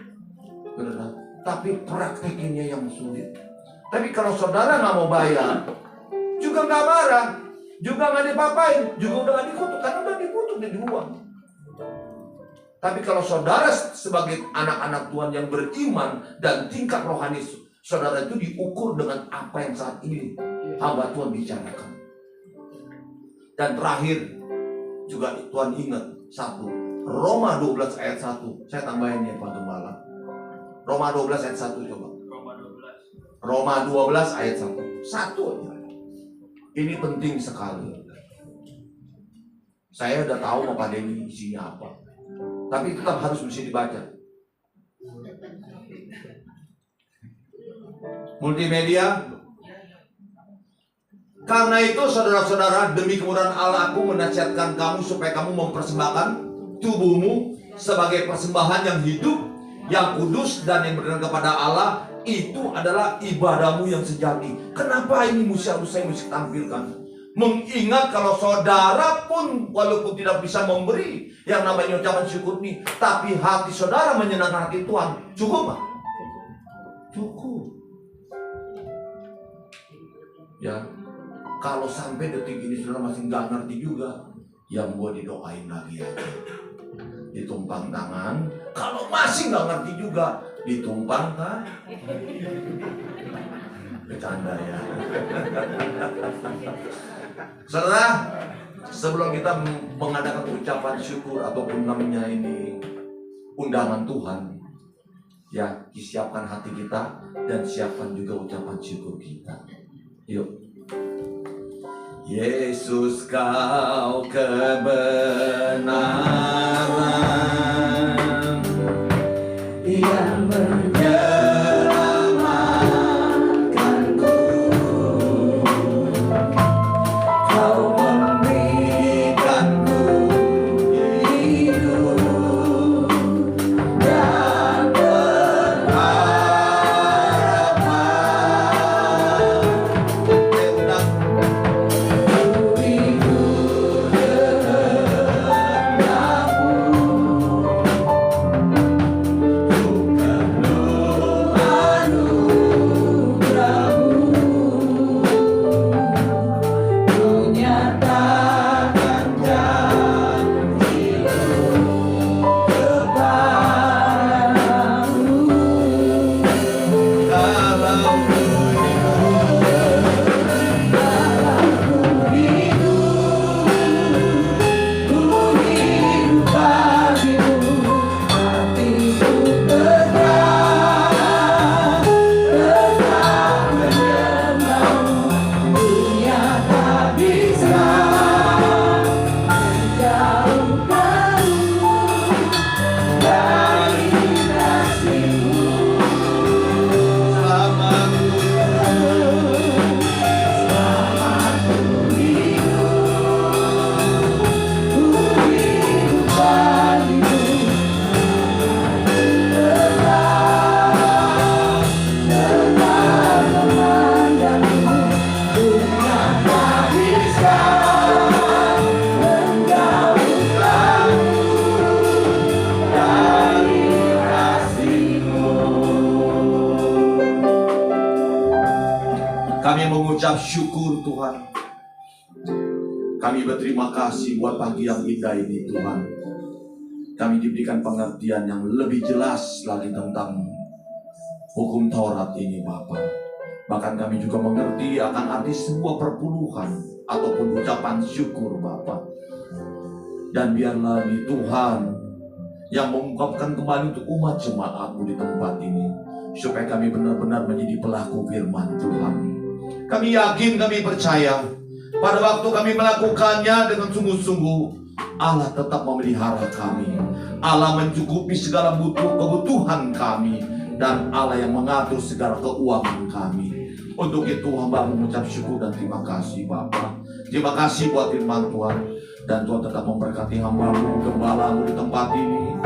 benar. Tapi praktekinnya yang sulit. Tapi kalau saudara nggak mau bayar, juga nggak marah, juga nggak dipapain, juga udah nggak dikutuk, karena udah dikutuk di uang. Tapi kalau saudara sebagai anak-anak Tuhan yang beriman dan tingkat rohani saudara itu diukur dengan apa yang saat ini hamba Tuhan bicarakan. Dan terakhir juga Tuhan ingat satu, Roma 12 ayat 1. Saya tambahin ya Pak Gembala. Roma 12 ayat 1 coba. Roma 12 ayat 1. Satu aja. Ini penting sekali. Saya udah tahu Pak Denny isinya apa. Tapi tetap harus mesti dibaca. Multimedia. Karena itu saudara-saudara, demi kemudahan Allah aku menasihatkan kamu supaya kamu mempersembahkan tubuhmu sebagai persembahan yang hidup, yang kudus dan yang berkenan kepada Allah. Itu adalah ibadahmu yang sejati. Kenapa ini saya mesti tampilkan? Mengingat kalau saudara pun walaupun tidak bisa memberi yang namanya ucapan syukur ini, tapi hati saudara menyenangkan hati Tuhan, cukup nggak? Cukup. Ya, kalau sampai detik ini saudara masih nggak ngerti juga, yang gua didoain lagi aja. Ditumpang tangan. Kalau masih nggak ngerti juga, ditumpang kan? Bercanda ya. Saudara, sebelum kita mengadakan ucapan syukur ataupun namanya ini undangan Tuhan, ya disiapkan hati kita dan siapkan juga ucapan syukur kita. Yuk. Yesus kau kebenaran yang menyelamatkanku. Kau memberikanku hidup dan berharapan. Kami mengucap syukur Tuhan. Kami berterima kasih buat pagi yang indah ini Tuhan. Kami diberikan pengertian yang lebih jelas lagi tentang hukum Taurat ini Bapa. Bahkan kami juga mengerti akan arti sebuah perpuluhan ataupun ucapan syukur Bapa. Dan biarlah di Tuhan yang mengungkapkan kembali untuk umat jemaat-Mu di tempat ini, supaya kami benar-benar menjadi pelaku firman Tuhan. Kami yakin, kami percaya pada waktu kami melakukannya dengan sungguh-sungguh, Allah tetap memelihara kami. Allah mencukupi segala kebutuhan kami, dan Allah yang mengatur segala keuangan kami. Untuk itu hamba mengucap syukur dan terima kasih Bapa. Terima kasih buat firman Tuhan. Dan Tuhan tetap memberkati hamba-Mu, gembala-Mu di tempat ini.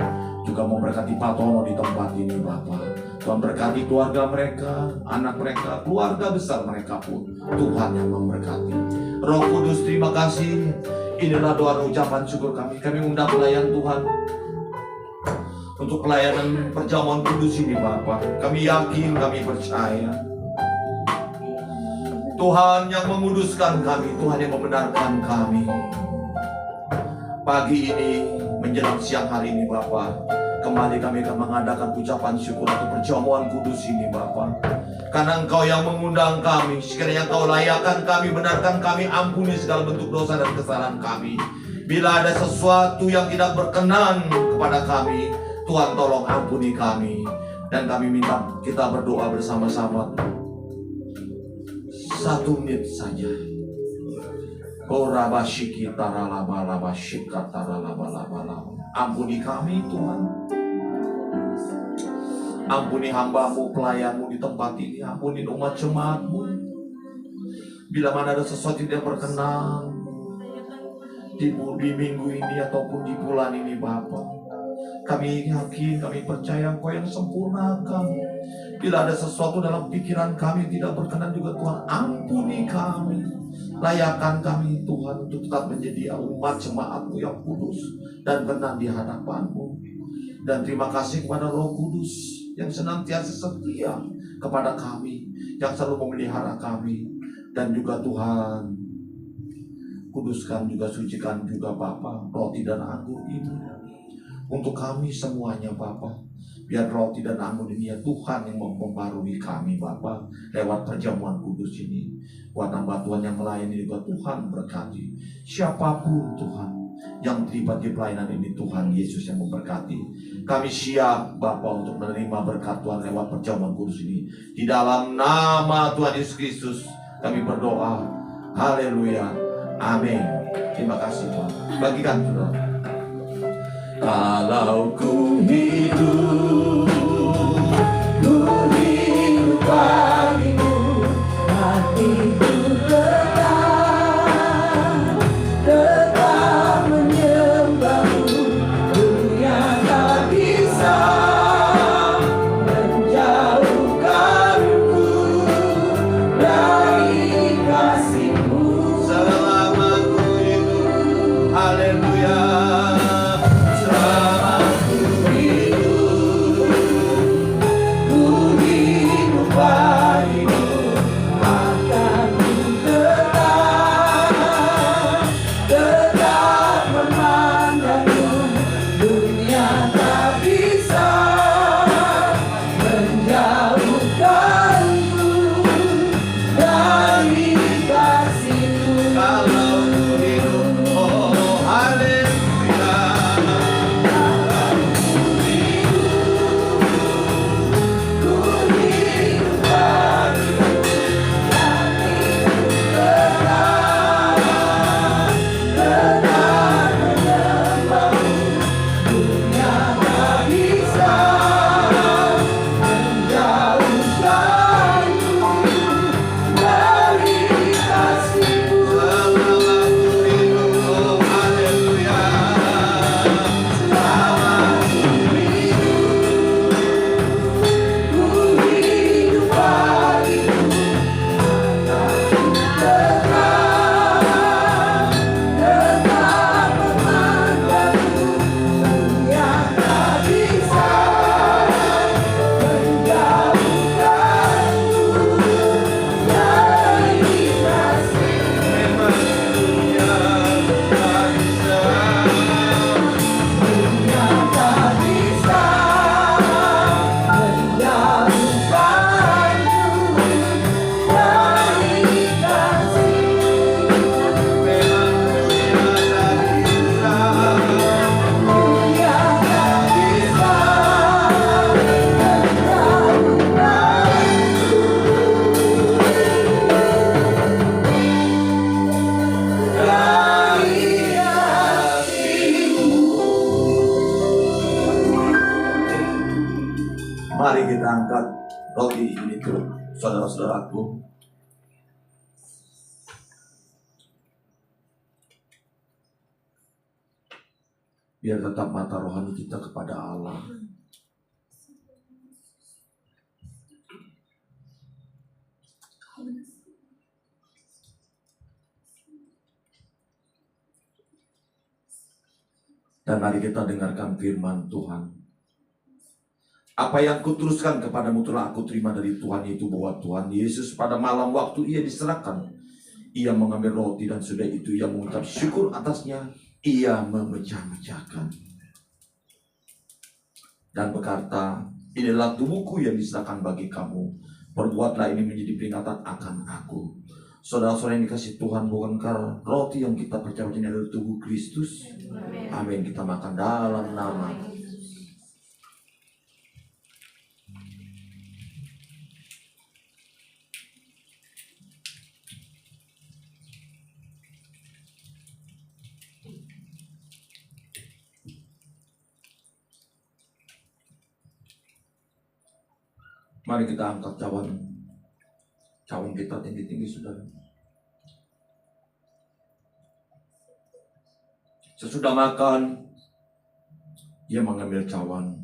Juga memberkati Pak Tono di tempat ini Bapa. Tuhan berkati keluarga mereka, anak mereka, keluarga besar mereka pun. Tuhan yang memberkati. Roh Kudus terima kasih. Inilah doa dan ucapan syukur kami. Kami undang pelayan Tuhan untuk pelayanan perjamuan kudus ini Bapa. Kami yakin, kami percaya Tuhan yang menguduskan kami, Tuhan yang membenarkan kami. Pagi ini menjelang siang hari ini Bapa, kembali kami akan mengadakan ucapan syukur untuk perjamuan kudus ini Bapa. Karena Engkau yang mengundang kami, sekiranya Engkau layakkan kami, benarkan kami, ampuni segala bentuk dosa dan kesalahan kami. Bila ada sesuatu yang tidak berkenan kepada kami, Tuhan tolong ampuni kami. Dan kami minta kita berdoa bersama-sama 1 menit saja. Ampuni kami Tuhan. Ampuni hamba-Mu, pelayan-Mu di tempat ini. Ampuni umat jemaat-Mu. Bila mana ada sesuatu yang tidak berkenan di minggu ini ataupun di bulan ini Bapa, kami yakin, kami percaya Engkau yang sempurnakan. Bila ada sesuatu dalam pikiran kami tidak berkenan juga Tuhan, ampuni kami. Layakkan kami Tuhan untuk tetap menjadi umat jemaat-Mu yang kudus dan benar di hadapan-Mu. Dan terima kasih kepada Roh Kudus yang senantiasa setia kepada kami, yang selalu memelihara kami. Dan juga Tuhan, kuduskan juga, sucikan juga Bapa roti dan anggur ini untuk kami semuanya Bapa. Biar roti dan anggur ini ya Tuhan yang memperbarui kami Bapa lewat perjamuan kudus ini. Buat hamba Tuhan yang melayani juga Tuhan berkati. Siapapun Tuhan yang terlibat di pelayanan ini, Tuhan Yesus yang memberkati. Kami siap Bapa untuk menerima berkat Tuhan lewat perjamuan kudus ini. Di dalam nama Tuhan Yesus Kristus kami berdoa. Haleluya. Amin. Terima kasih Tuhan. Bagikan saudara. Kalau ku hidup bagimu, hatiku tetap menyembahmu. Dunia tak bisa menjauhkanku dari kasih-Mu. Selama ku hidup, haleluya. Mari kita angkat roti ini tuh, saudara-saudaraku. Biar tetap mata rohani kita kepada Allah. Dan mari kita dengarkan firman Tuhan. Apa yang kuteruskan kepadamu telah aku terima dari Tuhan, itu bahwa Tuhan Yesus pada malam waktu ia diserahkan, ia mengambil roti dan sudah itu ia mengucap syukur atasnya, ia memecah-mecahkan dan berkata, inilah tubuhku yang diserahkan bagi kamu, perbuatlah ini menjadi peringatan akan aku. Saudara-saudara yang dikasih Tuhan, bukankah roti yang kita percaya ini adalah tubuh Kristus? Amin. Kita makan dalam nama Mari kita angkat cawan kita tinggi-tinggi, saudara. Sesudah makan, ia mengambil cawan.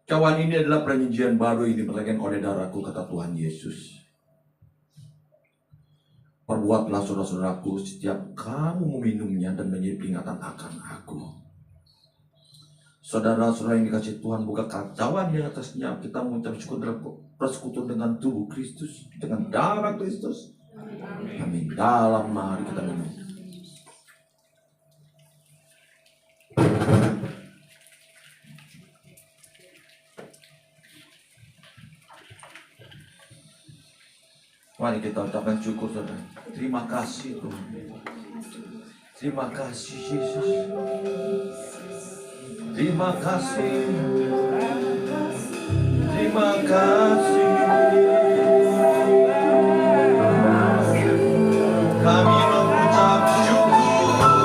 Cawan ini adalah perjanjian baru yang diperlakukan oleh darahku, kata Tuhan Yesus. Perbuatlah saudara-saudaraku setiap kamu meminumnya dan menjadi peringatan akan aku. Saudara-saudara yang dikasih Tuhan, buka cawan di atasnya kita mengucap syukur dalam persekutuan dengan tubuh Kristus, dengan darah Kristus. Amin. Dalam mari kita minum. Mari kita ucapkan syukur, saudara. Terima kasih Tuhan. Terima kasih Yesus. Terima kasih. Terima kasih. Kami mengucap syukur Bapa.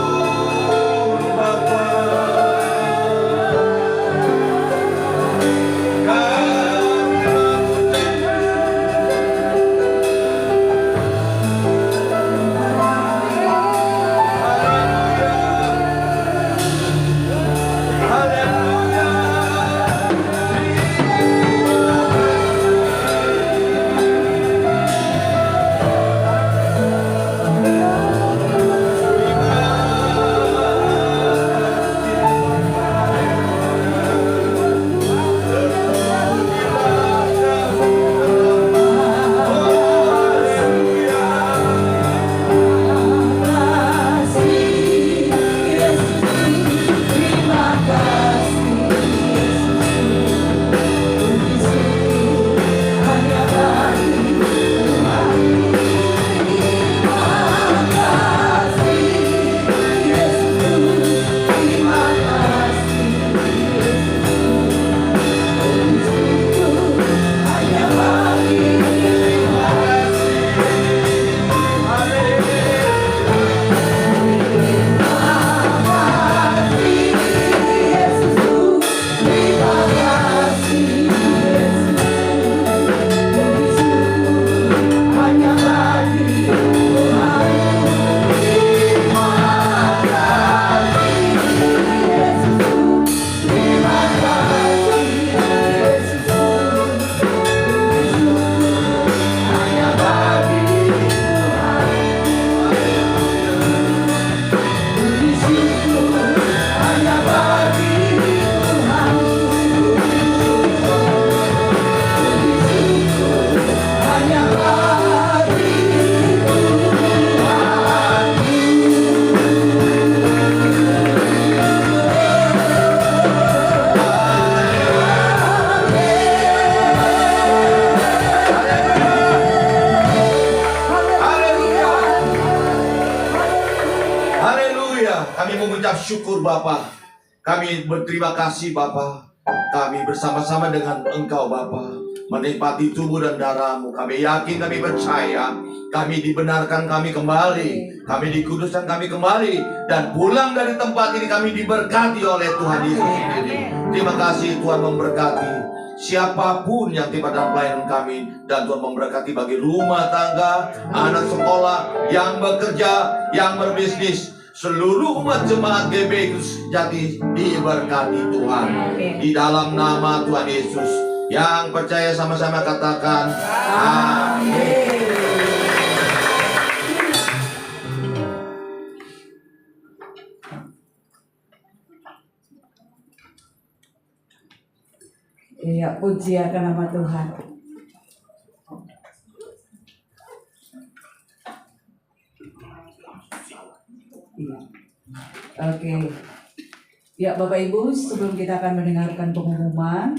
Syukur Bapa, kami berterima kasih Bapa. Kami bersama-sama dengan Engkau Bapa menikmati tubuh dan darah-Mu. Kami yakin, kami percaya, kami dibenarkan, kami kembali, kami dikuduskan, kami kembali, dan pulang dari tempat ini kami diberkati oleh Tuhan Yesus sendiri. Terima kasih Tuhan memberkati. siapapun yang tiba dalam pelayanan kami, dan Tuhan memberkati bagi rumah tangga, anak sekolah, yang bekerja, yang berbisnis, seluruh umat jemaat GBI Jati diberkati Tuhan. Di dalam nama Tuhan Yesus. Yang percaya sama-sama katakan amin. Iya, puji akan nama Tuhan. Iya. Oke. Ya, Bapak Ibu, sebelum kita akan mendengarkan pengumuman,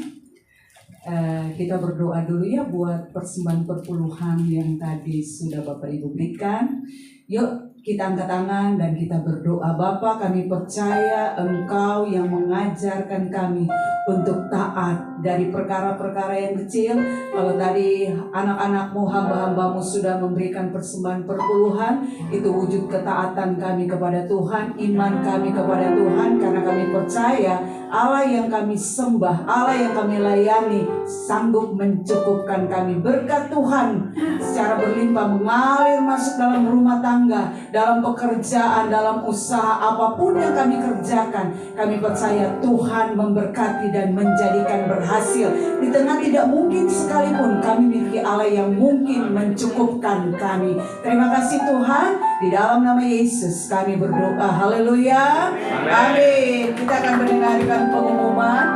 kita berdoa dulu ya buat persembahan perpuluhan yang tadi sudah Bapak Ibu berikan. Yuk kita angkat tangan dan kita berdoa. Bapa, kami percaya Engkau yang mengajarkan kami untuk taat dari perkara-perkara yang kecil. Kalau tadi anak-anak-Mu, hamba-hamba-Mu sudah memberikan persembahan perpuluhan, itu wujud ketaatan kami kepada Tuhan, iman kami kepada Tuhan, karena kami percaya Allah yang kami sembah, Allah yang kami layani sanggup mencukupkan kami. Berkat Tuhan secara berlimpah mengalir masuk dalam rumah tangga, dalam pekerjaan, dalam usaha, apapun yang kami kerjakan. Kami percaya Tuhan memberkati dan menjadikan berhasil. Di tengah tidak mungkin sekalipun, kami memiliki Allah yang mungkin mencukupkan kami. Terima kasih Tuhan. Di dalam nama Yesus kami berdoa. Haleluya. Amin. Kita akan mendengarkan pengumuman.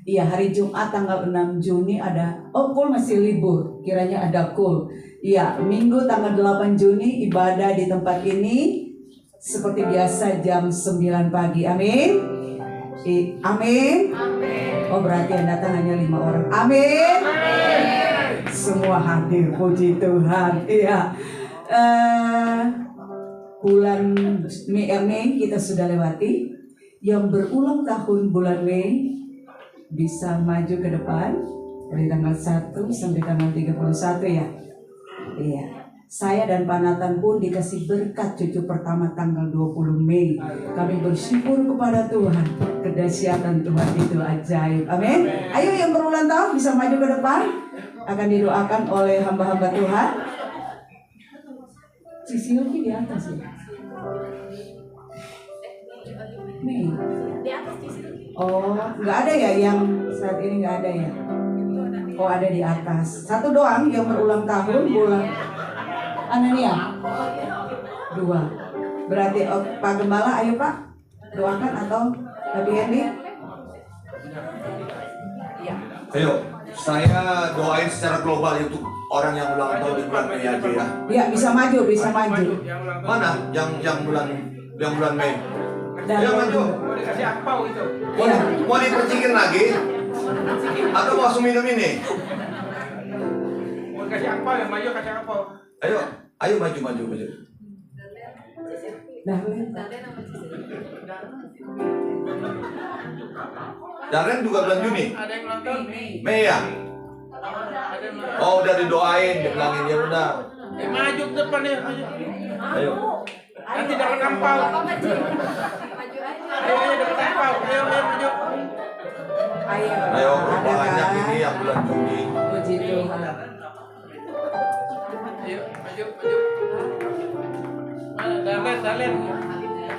Iya, hari Jumat tanggal 6 Juni ada, kul masih libur, kiranya ada kul. Iya, Minggu tanggal 8 Juni ibadah di tempat ini seperti biasa jam 9 pagi. Amin. Amin. Oh, berarti yang datang hanya 5 orang. Amin. Semua hadir, puji Tuhan. Iya. Bulan Mei kita sudah lewati. Yang berulang tahun bulan Mei bisa maju ke depan dari tanggal 1 sampai tanggal 31 ya. Iya. Saya dan Pak Nathan pun dikasih berkat cucu pertama tanggal 20 Mei. Kami bersyukur kepada Tuhan. Kedahsyatan Tuhan itu ajaib. Amin. Ayo yang berulang tahun bisa maju ke depan. Akan didoakan oleh hamba-hamba Tuhan. Silvi di atas ya. Mei. Di atas di situ. Oh, nggak ada ya yang saat ini nggak ada ya? Oh, ada di atas. Satu doang yang berulang tahun bulan. Anania. 2. Berarti Pak Gembala, ayo Pak doakan atau Pak Hendy? Ayo, saya doain secara global untuk orang yang ulang tahun di bulan Mei aja ya. Ya, bisa maju, bisa maju. Mana yang bulan Mei? Dan Ayo maju. Mau dikasih akpau itu. Mau dipercikin lagi? Atau mau langsung minum ini? Mau dikasih akpau, yang maju kasih akpau. Ayo maju. Nah, Darren juga bulan Juni. Ada yang ulang tahun. Mei ya? Ada yang ulang tahun. Oh, udah didoain, dibilangin ya udah. Maju ke depan ya. Maju. Ayo. Nanti dapat akpau. Ayo dapat akpau. Ayo maju. ayo, ada banyak kan? ini yang bulan Juni. Puji Tuhan. Ayo maju. Dalen.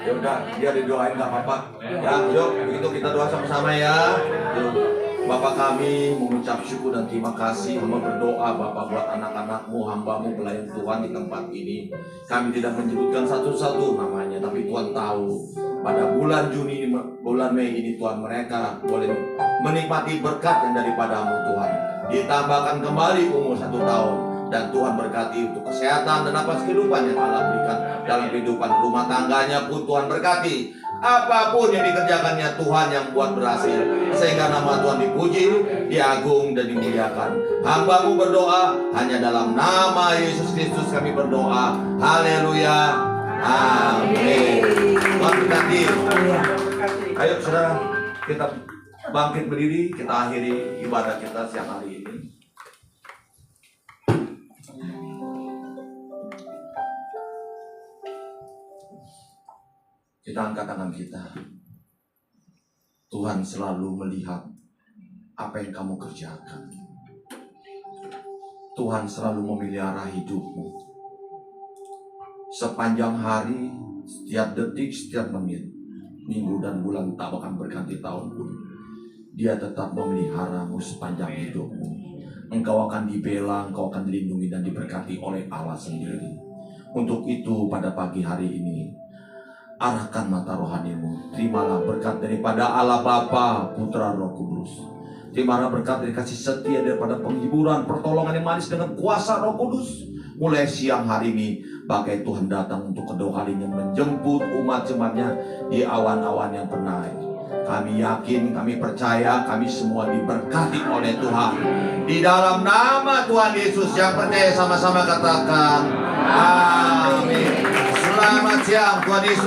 Ya udah, dia didoain nggak apa-apa. Ya, yuk, begitu kita doa sama-sama ya. Yuk. Bapak kami mengucap syukur dan terima kasih. Hamba berdoa Bapak buat anak-anakmu, hambamu, pelayan Tuhan di tempat ini. Kami tidak menyebutkan satu-satu namanya, tapi Tuhan tahu pada bulan Juni, bulan Mei ini Tuhan mereka boleh menikmati berkat yang daripadamu Tuhan. Ditambahkan kembali umur 1 tahun. Dan Tuhan berkati untuk kesehatan dan nafas kehidupan yang Allah berikan dalam kehidupan rumah tangganya pun Tuhan berkati. Apapun yang dikerjakannya Tuhan yang buat berhasil, sehingga nama Tuhan dipuji, diagung dan dimuliakan. Hamba-Mu berdoa hanya dalam nama Yesus Kristus kami berdoa. Haleluya. Amin. Tuhan berkati. Ayo saudara, kita bangkit berdiri, kita akhiri ibadah kita siang hari ini. Kita angkat tangan kita. Tuhan selalu melihat apa yang kamu kerjakan. Tuhan selalu memelihara hidupmu. Sepanjang hari, setiap detik, setiap menit, minggu dan bulan tak akan berganti tahun pun, Dia tetap memeliharamu sepanjang hidupmu. Engkau akan dibela, engkau akan dilindungi dan diberkati oleh Allah sendiri. Untuk itu pada pagi hari ini, arahkan mata rohanimu. Terimalah berkat daripada Allah Bapa, Putra, Roh Kudus. Terimalah berkat dari kasih setia, daripada penghiburan, pertolongan yang manis dengan kuasa Roh Kudus. Mulai siang hari ini, bagai Tuhan datang untuk kedua kalinya menjemput umat-umatnya di awan-awan yang tenang. Kami yakin, kami percaya, kami semua diberkati oleh Tuhan. Di dalam nama Tuhan Yesus, yang percaya sama-sama katakan amin. Selamat siang Tuhan Yesus.